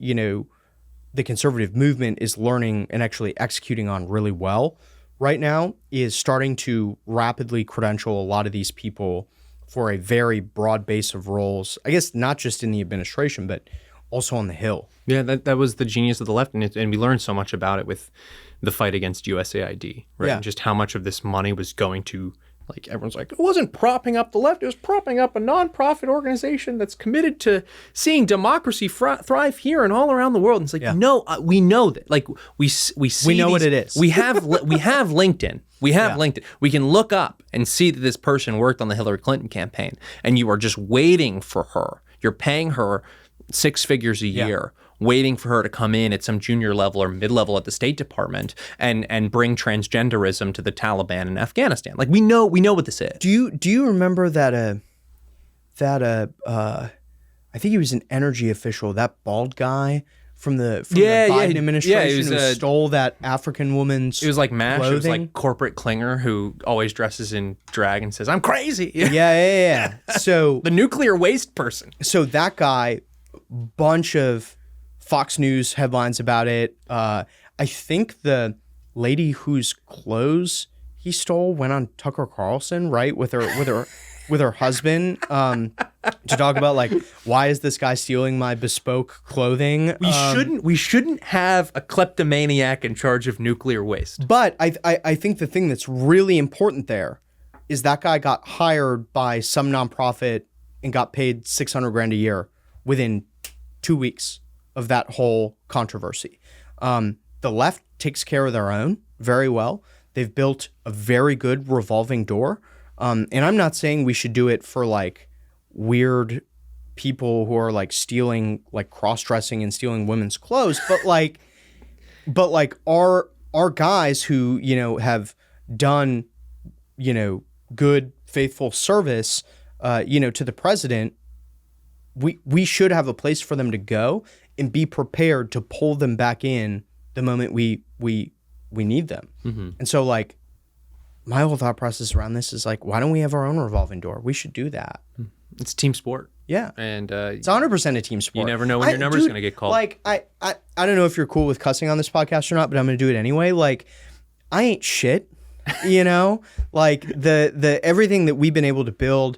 the conservative movement is learning and actually executing on really well right now, is starting to rapidly credential a lot of these people for a very broad base of roles, I guess not just in the administration, but also on the Hill. Yeah, that was the genius of the left, and we learned so much about it with the fight against USAID, right? Yeah. And just how much of this money was going to, like, everyone's like, it wasn't propping up the left, it was propping up a nonprofit organization that's committed to seeing democracy thrive here and all around the world. And it's like, no, we know that. Like, we see we know what it is. We have LinkedIn. We have LinkedIn. We can look up and see that this person worked on the Hillary Clinton campaign, and you are just waiting for her. You're paying her 6 figures a year, waiting for her to come in at some junior level or mid-level at the State Department and bring transgenderism to the Taliban in Afghanistan. Like, we know what this is. Do you remember that I think he was an energy official, that bald guy from the Biden administration who stole that African woman's It was like MASH. clothing? It was like corporate clinger who always dresses in drag and says, I'm crazy. Yeah. So the nuclear waste person. So that guy, bunch of Fox News headlines about it. I think the lady whose clothes he stole went on Tucker Carlson, right, with her husband, to talk about like, why is this guy stealing my bespoke clothing? We shouldn't have a kleptomaniac in charge of nuclear waste. But I think the thing that's really important there is that guy got hired by some nonprofit and got paid $600,000 a year within 2 weeks of that whole controversy. The left takes care of their own very well. They've built a very good revolving door. And I'm not saying we should do it for like weird people who are like stealing, like cross-dressing and stealing women's clothes, but like our guys who, have done, good, faithful service, to the president, we should have a place for them to go and be prepared to pull them back in the moment we need them. Mm-hmm. And so like my whole thought process around this is like, why don't we have our own revolving door? We should do that. It's a team sport. Yeah. And it's 100% a team sport. You never know when your number's going to get called. Like, I don't know if you're cool with cussing on this podcast or not, but I'm going to do it anyway. Like, I ain't shit, you know? Like, the everything that we've been able to build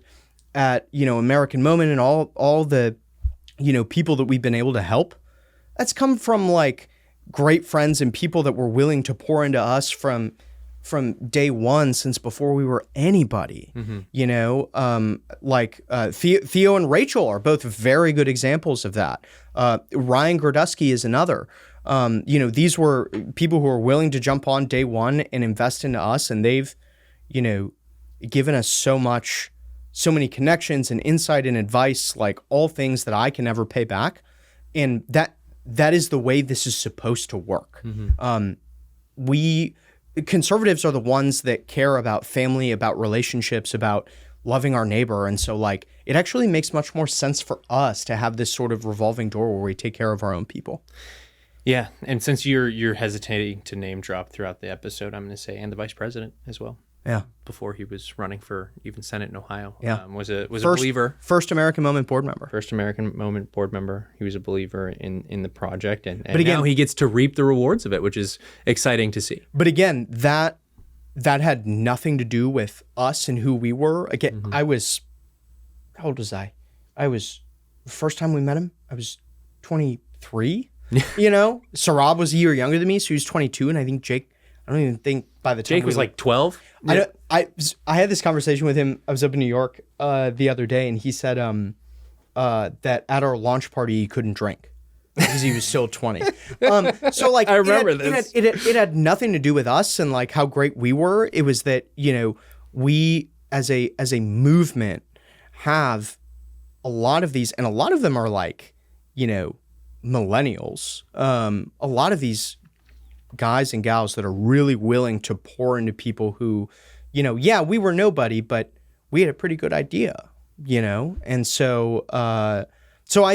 at, you know, American Moment and all the, you know, people that we've been able to help, that's come from, like, great friends and people that were willing to pour into us from day one, since before we were anybody. You know, Theo and Rachel are both very good examples of that. Ryan Grodusky is another. You know, these were people who were willing to jump on day one and invest into us, and they've, you know, given us so many connections and insight and advice, like all things that I can never pay back. And that is the way this is supposed to work. Conservatives are the ones that care about family, about relationships, about loving our neighbor. And so, like, it actually makes much more sense for us to have this sort of revolving door where we take care of our own people. Yeah. And since you're hesitating to name drop throughout the episode, I'm going to say, and the vice president as well. Yeah. Before he was running for even Senate in Ohio. Yeah. Was a believer. First American Moment board member. First American Moment board member. He was a believer in the project. And but again, now he gets to reap the rewards of it, which is exciting to see. But again, that had nothing to do with us and who we were. Again, how old was I? The first time we met him, I was 23. You know, Sarab was a year younger than me, so he was 22. And I think Jake, I don't even think by the time Jake was like 12. I had this conversation with him. I was up in New York the other day, and he said that at our launch party he couldn't drink because he was still 20. So like, I remember this. It had nothing to do with us and like how great we were. It was that, you know, we as a movement have a lot of these, and a lot of them are like, you know, millennials. A lot of these guys and gals that are really willing to pour into people who, you know, yeah, we were nobody, but we had a pretty good idea, you know? And so, I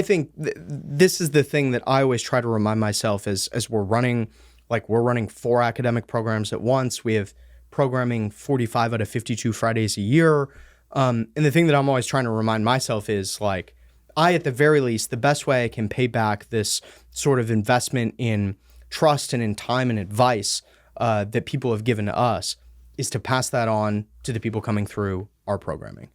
think this is the thing that I always try to remind myself as we're running 4 academic programs at once. We have programming 45 out of 52 Fridays a year. And the thing that I'm always trying to remind myself is like, at the very least, the best way I can pay back this sort of investment in trust and in time and advice that people have given to us is to pass that on to the people coming through our programming.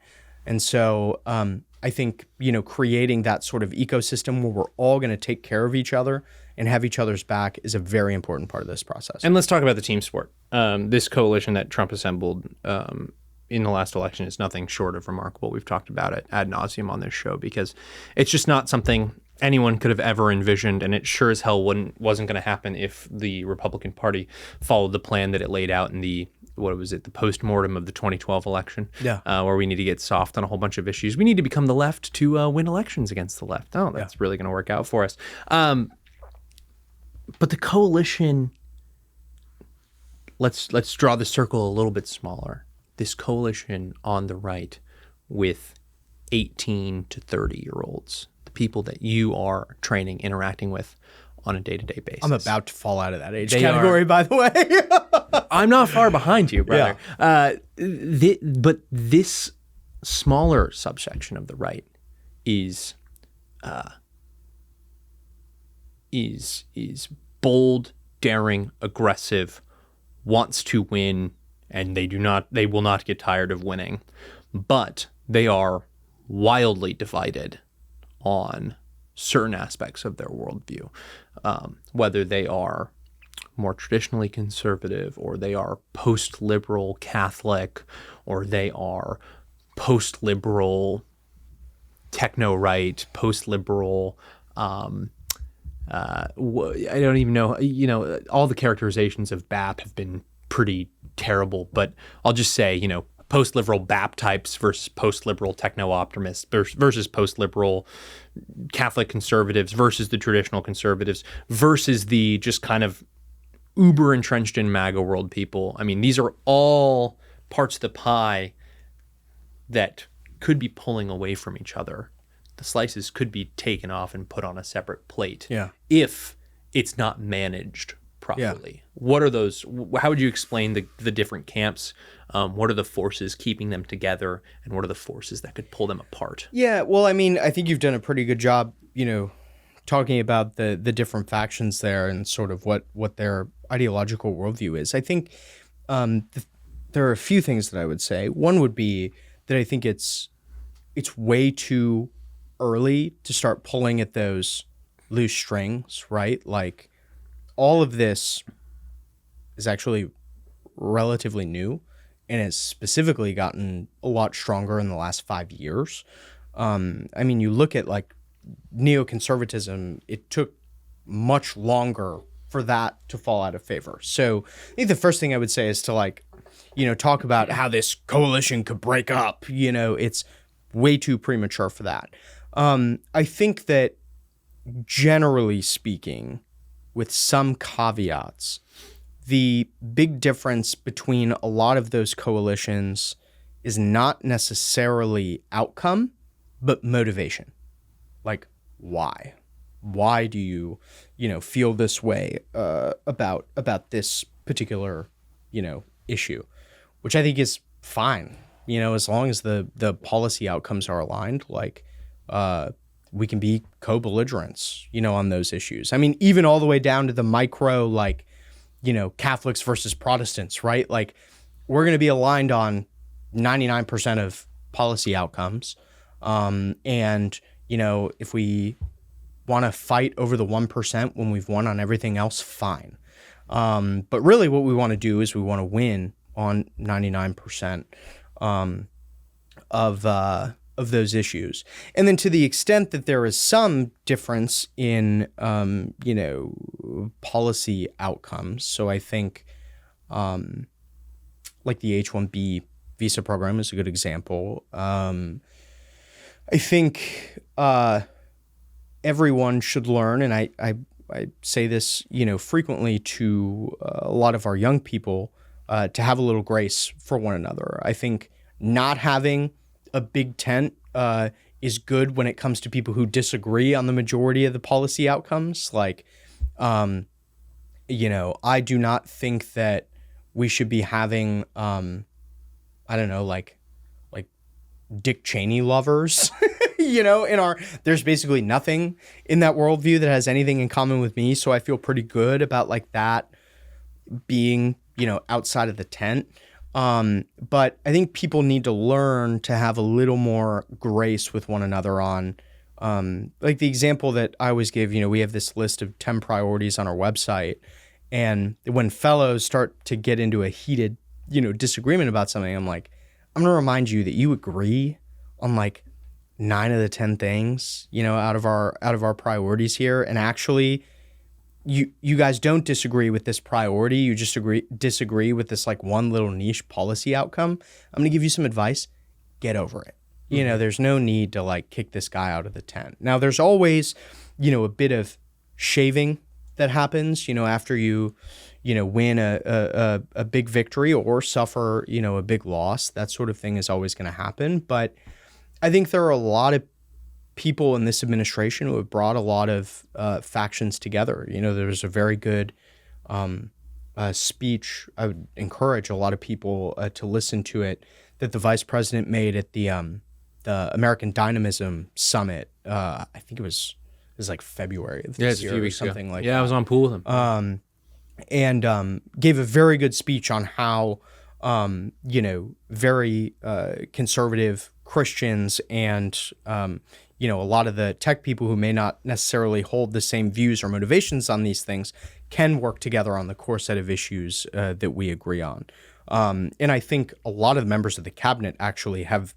And so I think, you know, creating that sort of ecosystem where we're all going to take care of each other and have each other's back is a very important part of this process. And let's talk about the team sport. This coalition that Trump assembled in the last election is nothing short of remarkable. We've talked about it ad nauseum on this show because it's just not something anyone could have ever envisioned, and it sure as hell wasn't going to happen if the Republican Party followed the plan that it laid out in the postmortem of the 2012 election, where we need to get soft on a whole bunch of issues. We need to become the left to win elections against the left. Oh, that's really going to work out for us. But the coalition, let's draw the circle a little bit smaller. This coalition on the right with 18 to 30-year-olds, the people that you are training, interacting with on a day-to-day basis. I'm about to fall out of that age category, by the way. I'm not far behind you, brother. Yeah. But this smaller subsection of the right is bold, daring, aggressive, wants to win, and they will not get tired of winning. But they are wildly divided on certain aspects of their worldview, whether they are more traditionally conservative, or they are post-liberal Catholic, or they are post-liberal techno-right, post-liberal. I don't even know. You know, all the characterizations of BAP have been pretty terrible, but I'll just say, you know, post-liberal BAP types versus post-liberal techno-optimists versus post-liberal Catholic conservatives versus the traditional conservatives versus the just kind of uber entrenched in MAGA world people. I mean, these are all parts of the pie that could be pulling away from each other. The slices could be taken off and put on a separate plate if it's not managed properly. What are those? How would you explain the different camps? What are the forces keeping them together, and what are the forces that could pull them apart? Yeah, well, I mean, I think you've done a pretty good job, talking about the different factions there and sort of what their ideological worldview is. I think there are a few things that I would say. One would be that I think it's way too early to start pulling at those loose strings, right? Like, all of this is actually relatively new and has specifically gotten a lot stronger in the last 5 years. I mean, you look at like neoconservatism, it took much longer for that to fall out of favor. So I think the first thing I would say is to talk about how this coalition could break up. It's way too premature for that. I think that generally speaking, with some caveats, the big difference between a lot of those coalitions is not necessarily outcome, but motivation. Like, why? Why do you, feel this way about this particular, issue, which I think is fine. As long as the policy outcomes are aligned, we can be co-belligerents, on those issues. I mean, even all the way down to the micro, Catholics versus Protestants, right? Like, we're going to be aligned on 99% of policy outcomes. If we want to fight over the 1% when we've won on everything else, fine. But really what we want to do is we want to win on 99% of those issues. And then to the extent that there is some difference in, policy outcomes. So I think like the H-1B visa program is a good example. I think everyone should learn, and I say this, frequently to a lot of our young people, to have a little grace for one another. I think not having a big tent is good when it comes to people who disagree on the majority of the policy outcomes. I do not think that we should be having, Dick Cheney lovers, there's basically nothing in that worldview that has anything in common with me. So I feel pretty good about that being, outside of the tent. But I think people need to learn to have a little more grace with one another on, the example that I always give, we have this list of 10 priorities on our website. And when fellows start to get into a heated, disagreement about something, I'm like, I'm going to remind you that you agree on 9 of the 10 things, out of our priorities here. And actually you guys don't disagree with this priority. You just disagree with this one little niche policy outcome. I'm going to give you some advice. Get over it. Mm-hmm. There's no need to kick this guy out of the tent. Now there's always, a bit of shaving that happens, after you win a big victory or suffer, a big loss. That sort of thing is always going to happen. But I think there are a lot of people in this administration who have brought a lot of factions together. There's a very good speech. I would encourage a lot of people to listen to it, that the vice president made at the American Dynamism Summit. I think it was February of this year or something ago. Yeah, I was on pool with him. And gave a very good speech on how, very conservative Christians and, a lot of the tech people who may not necessarily hold the same views or motivations on these things can work together on the core set of issues that we agree on. And I think a lot of the members of the cabinet actually have,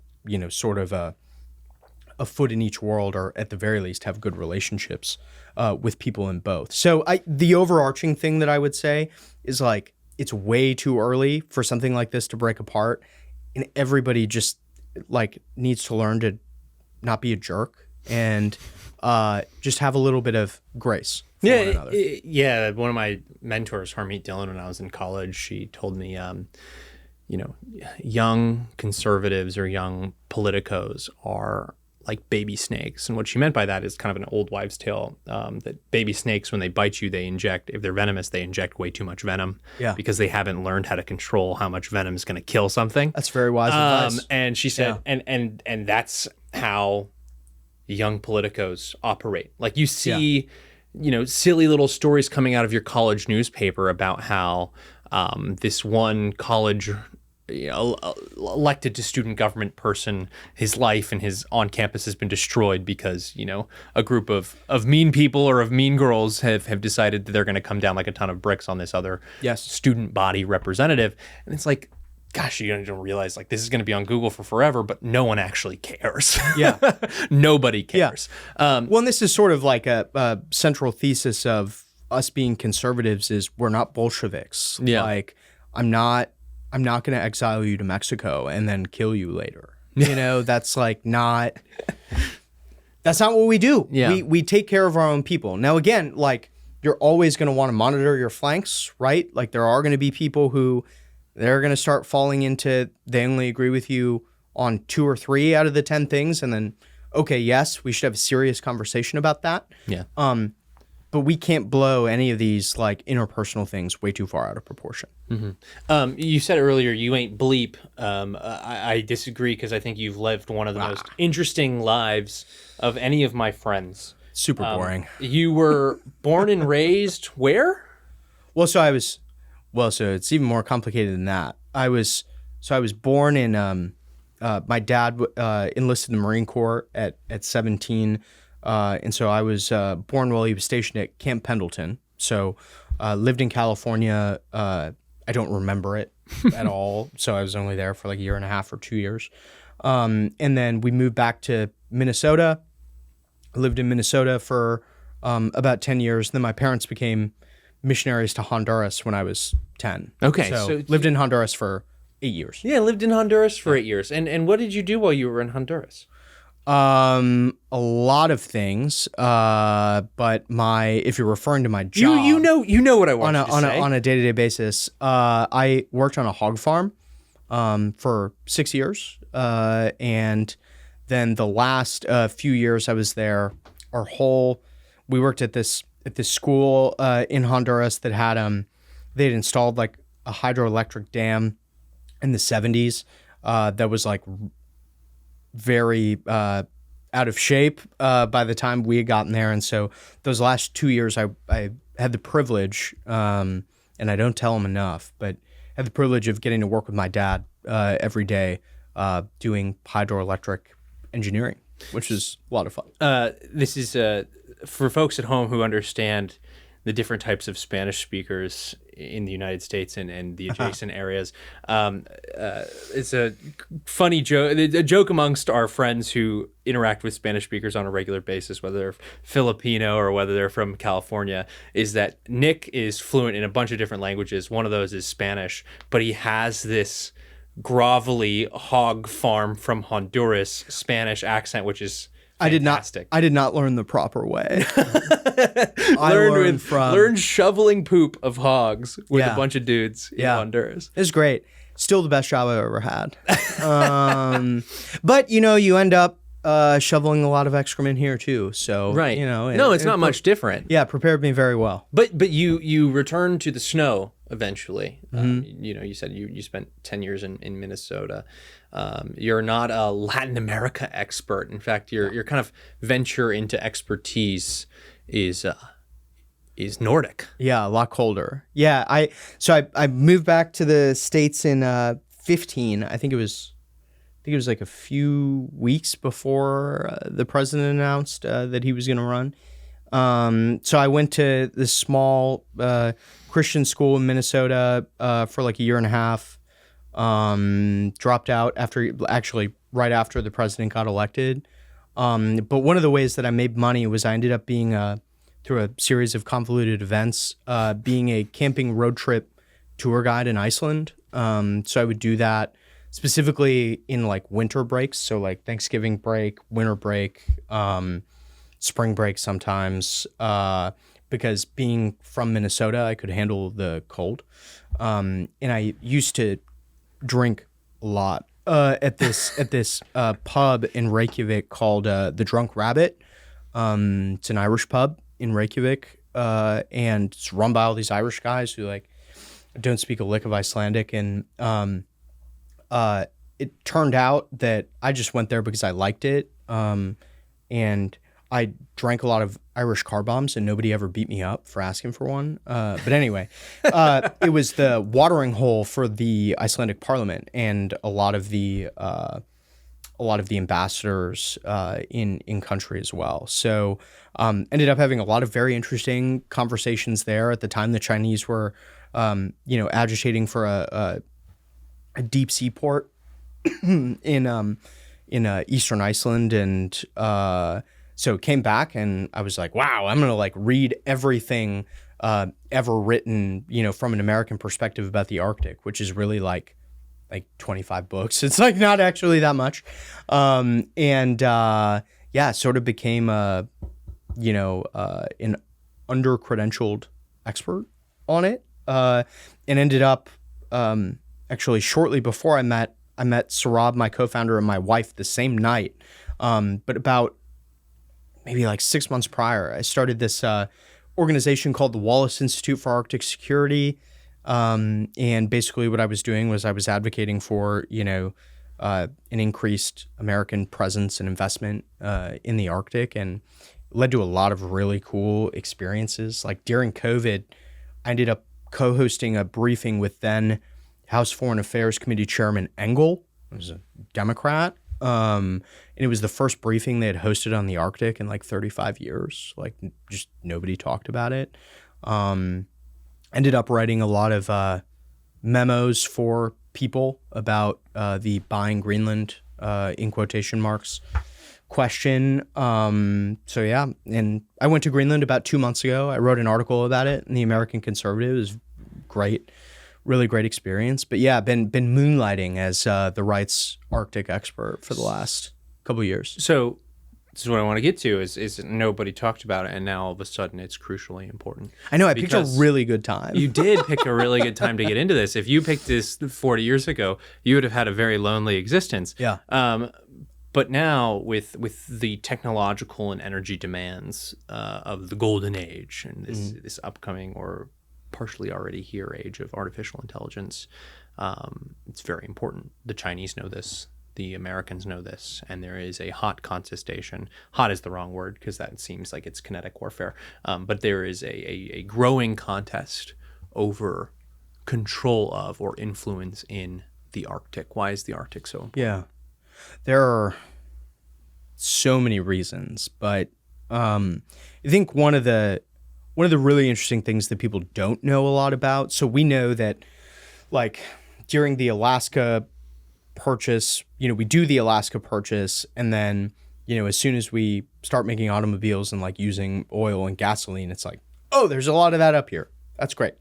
sort of a foot in each world, or at the very least have good relationships with people in both. So the overarching thing that I would say is it's way too early for something like this to break apart, and everybody just needs to learn to not be a jerk and just have a little bit of grace for one another. One of my mentors, Harmeet Dillon, when I was in college, she told me, young conservatives or young politicos are like baby snakes. And what she meant by that is kind of an old wives' tale, that baby snakes, when they bite you, they inject, if they're venomous, they inject way too much venom because they haven't learned how to control how much venom is going to kill something. That's very wise advice. And she said, and that's how young politicos operate. Like you see, silly little stories coming out of your college newspaper about how this one college elected to student government person, his life and his on campus has been destroyed because a group of mean people or of mean girls have decided that they're going to come down like a ton of bricks on this other student body representative. And it's like, gosh, you don't realize like this is going to be on Google for forever, but no one actually cares. Nobody cares. Well, and this is sort of like a central thesis of us being conservatives is we're not Bolsheviks. Like I'm not going to exile you to Mexico and then kill you later. That's like that's not what we do. We take care of our own people. Now, again, like you're always going to want to monitor your flanks, right? Like there are going to be people who they're going to start falling into, they only agree with you on 2 or 3 out of the 10 things. And then, okay, yes, we should have a serious conversation about that. But we can't blow any of these like interpersonal things way too far out of proportion. You said earlier you ain't bleep. I disagree because I think you've lived one of the most interesting lives of any of my friends. Super boring. You were born and raised where? So it's even more complicated than that. I was born in my dad enlisted in the Marine Corps at 17. And so I was born while he was stationed at Camp Pendleton. So lived in California. I don't remember it at all. So I was only there for like 1.5 years or 2 years. And then we moved back to Minnesota. I lived in Minnesota for about 10 years. Then my parents became missionaries to Honduras when I was 10. Okay. So lived in Honduras for 8 years. Yeah, lived in Honduras for 8 years. And what did you do while you were in Honduras? A lot of things, but if you're referring to my job, you know what I want to say. On a day-to-day basis, I worked on a hog farm, for 6 years, and then the last few years I was there, we worked at this school in Honduras that had they'd installed like a hydroelectric dam in the 70s that was like very out of shape by the time we had gotten there. And so those last 2 years I had the privilege, and I don't tell him enough, but had the privilege of getting to work with my dad every day doing hydroelectric engineering, which is a lot of fun. This is for folks at home who understand the different types of Spanish speakers in the United States and the adjacent areas. It's a funny joke, a joke amongst our friends who interact with Spanish speakers on a regular basis, whether they're Filipino or whether they're from California, is that Nick is fluent in a bunch of different languages. One of those is Spanish, but he has this grovelly hog farm from Honduras Spanish accent, which is fantastic. I did not learn the proper way. Learned shoveling poop of hogs with a bunch of dudes in Honduras. It was great. Still the best job I've ever had. But you end up shoveling a lot of excrement here too. So right. It's not much different. Yeah, prepared me very well. But you returned to the snow eventually. You said you spent 10 years in Minnesota. You're not a Latin America expert. In fact, your kind of venture into expertise is Nordic. Yeah, a lot colder. Yeah, I moved back to the States in 15. I think it was like a few weeks before the president announced that he was going to run. So I went to this small Christian school in Minnesota for like 1.5 years. Dropped out right after the president got elected. But one of the ways that I made money was I ended up being through a series of convoluted events, being a camping road trip tour guide in Iceland. So I would do that specifically in like winter breaks. So like Thanksgiving break, winter break, spring break sometimes, because being from Minnesota, I could handle the cold. And I used to drink a lot at this pub in Reykjavik called the Drunk Rabbit. It's an Irish pub in Reykjavik, and it's run by all these Irish guys who like don't speak a lick of Icelandic. And it turned out that I just went there because I liked it, and I drank a lot of Irish car bombs, and nobody ever beat me up for asking for one. But anyway, it was the watering hole for the Icelandic Parliament, and a lot of the ambassadors in country as well. So ended up having a lot of very interesting conversations there. At the time, the Chinese were agitating for a deep sea port in eastern Iceland, and so came back, and I was like, wow, I'm gonna like read everything ever written, from an American perspective about the Arctic, which is really like 25 books. It's like not actually that much, sort of became an under-credentialed expert on it, and ended up actually shortly before I met Saurabh, my co-founder, and my wife the same night. But about maybe like 6 months prior, I started this organization called the Wallace Institute for Arctic Security. And basically what I was doing was I was advocating for, an increased American presence and investment in the Arctic, and led to a lot of really cool experiences. Like during COVID, I ended up co-hosting a briefing with then House Foreign Affairs Committee Chairman Engel, who was a Democrat. And it was the first briefing they had hosted on the Arctic in like 35 years. Like just nobody talked about it. Ended up writing a lot of memos for people about the buying Greenland, in quotation marks, question. So yeah, and I went to Greenland about 2 months ago. I wrote an article about it in the American Conservative. It was great. Really great experience. But yeah, been moonlighting as the Right's Arctic expert for the last couple of years. So this is what I want to get to is nobody talked about it, and now all of a sudden it's crucially important. I know, I picked a really good time. You did pick a really good time to get into this. If you picked this 40 years ago, you would have had a very lonely existence. Yeah. But now with the technological and energy demands of the golden age and this upcoming or partially already here age of artificial intelligence, it's very important. The Chinese know this. The Americans know this, and there is a hot contestation. Hot is the wrong word because that seems like it's kinetic warfare. But there is a growing contest over control of or influence in the Arctic. Why is the Arctic so important? Yeah, there are so many reasons, but I think one of the really interesting things that people don't know a lot about. So we know that, like during the Alaska purchase, we do the Alaska purchase, and then, as soon as we start making automobiles and like using oil and gasoline, it's like, oh, there's a lot of that up here. That's great.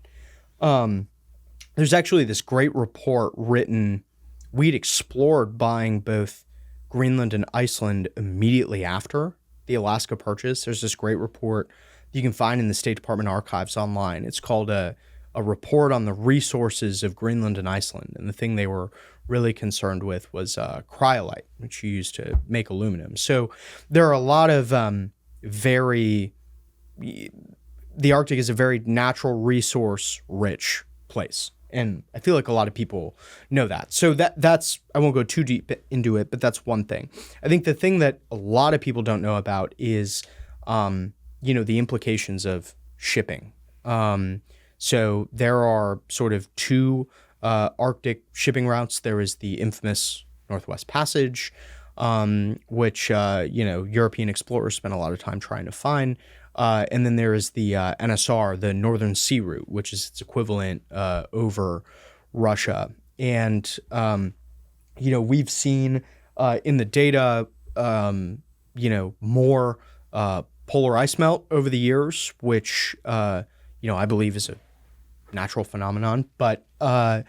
There's actually this great report written. We'd explored buying both Greenland and Iceland immediately after the Alaska purchase. There's this great report you can find in the State Department archives online. It's called a report on the resources of Greenland and Iceland. And the thing they were really concerned with was cryolite, which you use to make aluminum. So there are a lot of the Arctic is a very natural resource rich place. And I feel like a lot of people know that. So that's, I won't go too deep into it, but that's one thing. I think the thing that a lot of people don't know about is, the implications of shipping. So there are sort of two Arctic shipping routes. There is the infamous Northwest Passage, which, European explorers spent a lot of time trying to find. And then there is the NSR, the Northern Sea Route, which is its equivalent over Russia. And, we've seen in the data, more polar ice melt over the years, which, I believe is a natural phenomenon. But that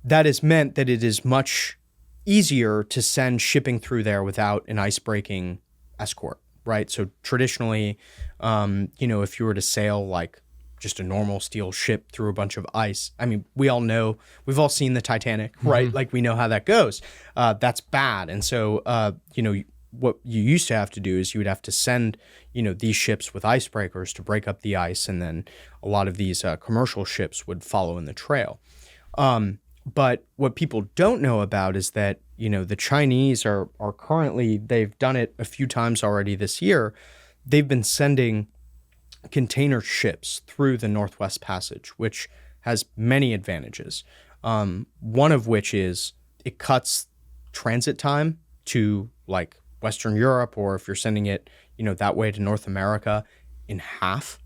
has meant that it is much easier to send shipping through there without an ice-breaking escort, right? So traditionally, if you were to sail like just a normal steel ship through a bunch of ice. I mean, we all know, we've all seen the Titanic, right? Like, we know how that goes. That's bad. And so, what you used to have to do is you would have to send, these ships with icebreakers to break up the ice. And then a lot of these commercial ships would follow in the trail. But what people don't know about is that, the Chinese are currently, they've done it a few times already this year. They've been sending container ships through the Northwest Passage, which has many advantages. One of which is it cuts transit time to like Western Europe, or if you're sending it, that way to North America, in half.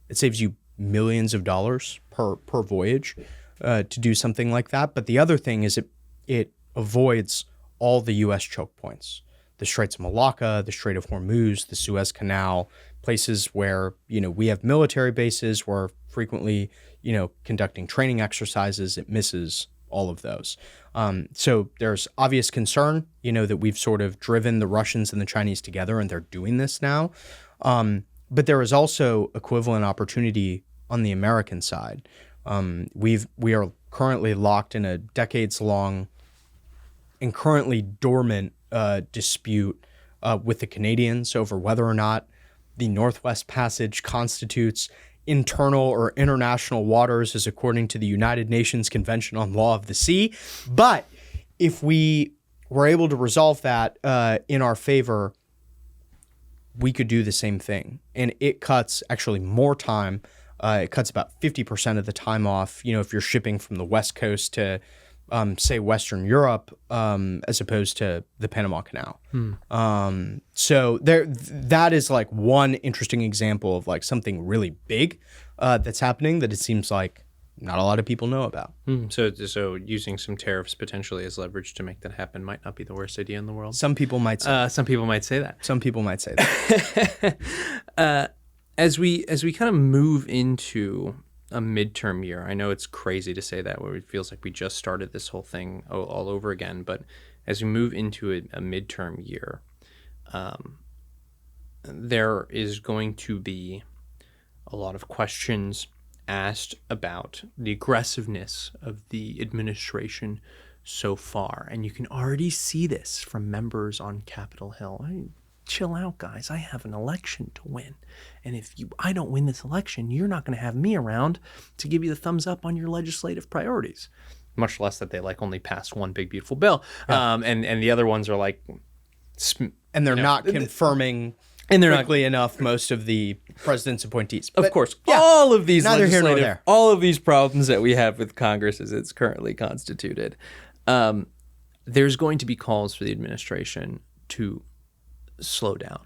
It saves you millions of dollars per voyage to do something like that. But the other thing is it avoids all the U.S. choke points. The Straits of Malacca, the Strait of Hormuz, the Suez Canal, places where, we have military bases, we're frequently, conducting training exercises. It misses all of those. So there's obvious concern, that we've sort of driven the Russians and the Chinese together, and they're doing this now. But there is also equivalent opportunity on the American side. We are currently locked in a decades-long and currently dormant dispute with the Canadians over whether or not the Northwest Passage constitutes internal or international waters as according to the United Nations Convention on Law of the Sea. But if we were able to resolve that in our favor, we could do the same thing. And it cuts actually more time. It cuts about 50% of the time off, if you're shipping from the West Coast to say Western Europe, as opposed to the Panama Canal. So that is like one interesting example of like something really big that's happening that it seems like not a lot of people know about. So using some tariffs potentially as leverage to make that happen might not be the worst idea in the world. Some people might say. Some people might say that. Some people might say that. As we kind of move into a midterm year, I know it's crazy to say that, where it feels like we just started this whole thing all over again. But as we move into a midterm year, there is going to be a lot of questions asked about the aggressiveness of the administration so far. And you can already see this from members on Capitol Hill. Chill out, guys. I have an election to win. And if I don't win this election, you're not going to have me around to give you the thumbs up on your legislative priorities. Much less that they only passed one big, beautiful bill. Yeah. And the other ones are and they're not confirming quickly enough most of the president's appointees. But, of course, all of these all of these problems that we have with Congress as it's currently constituted, there's going to be calls for the administration to slow down.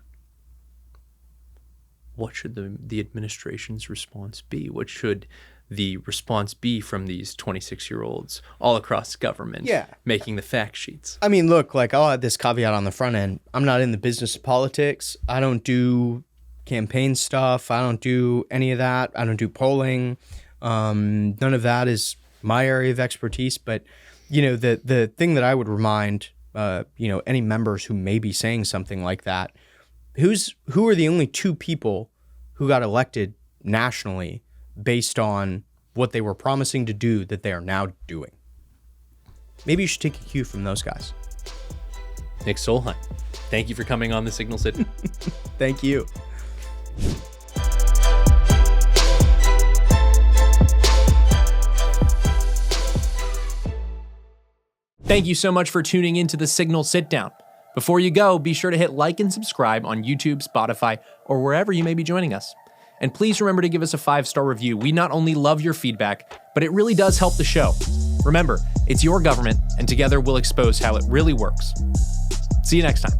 What should the administration's response be? What should the response be from these 26-year-olds all across government making the fact sheets? I mean, look, I'll add this caveat on the front end. I'm not in the business of politics. I don't do campaign stuff. I don't do any of that. I don't do polling. None of that is my area of expertise. But, the thing that I would remind any members who may be saying something like that, who are the only two people who got elected nationally based on what they were promising to do that they are now doing? Maybe you should take a cue from those guys. Nick Solheim, thank you for coming on the Signal Sitdown. Thank you. Thank you so much for tuning into the Signal Sitdown. Before you go, be sure to hit like and subscribe on YouTube, Spotify, or wherever you may be joining us. And please remember to give us a 5-star review. We not only love your feedback, but it really does help the show. Remember, it's your government, and together we'll expose how it really works. See you next time.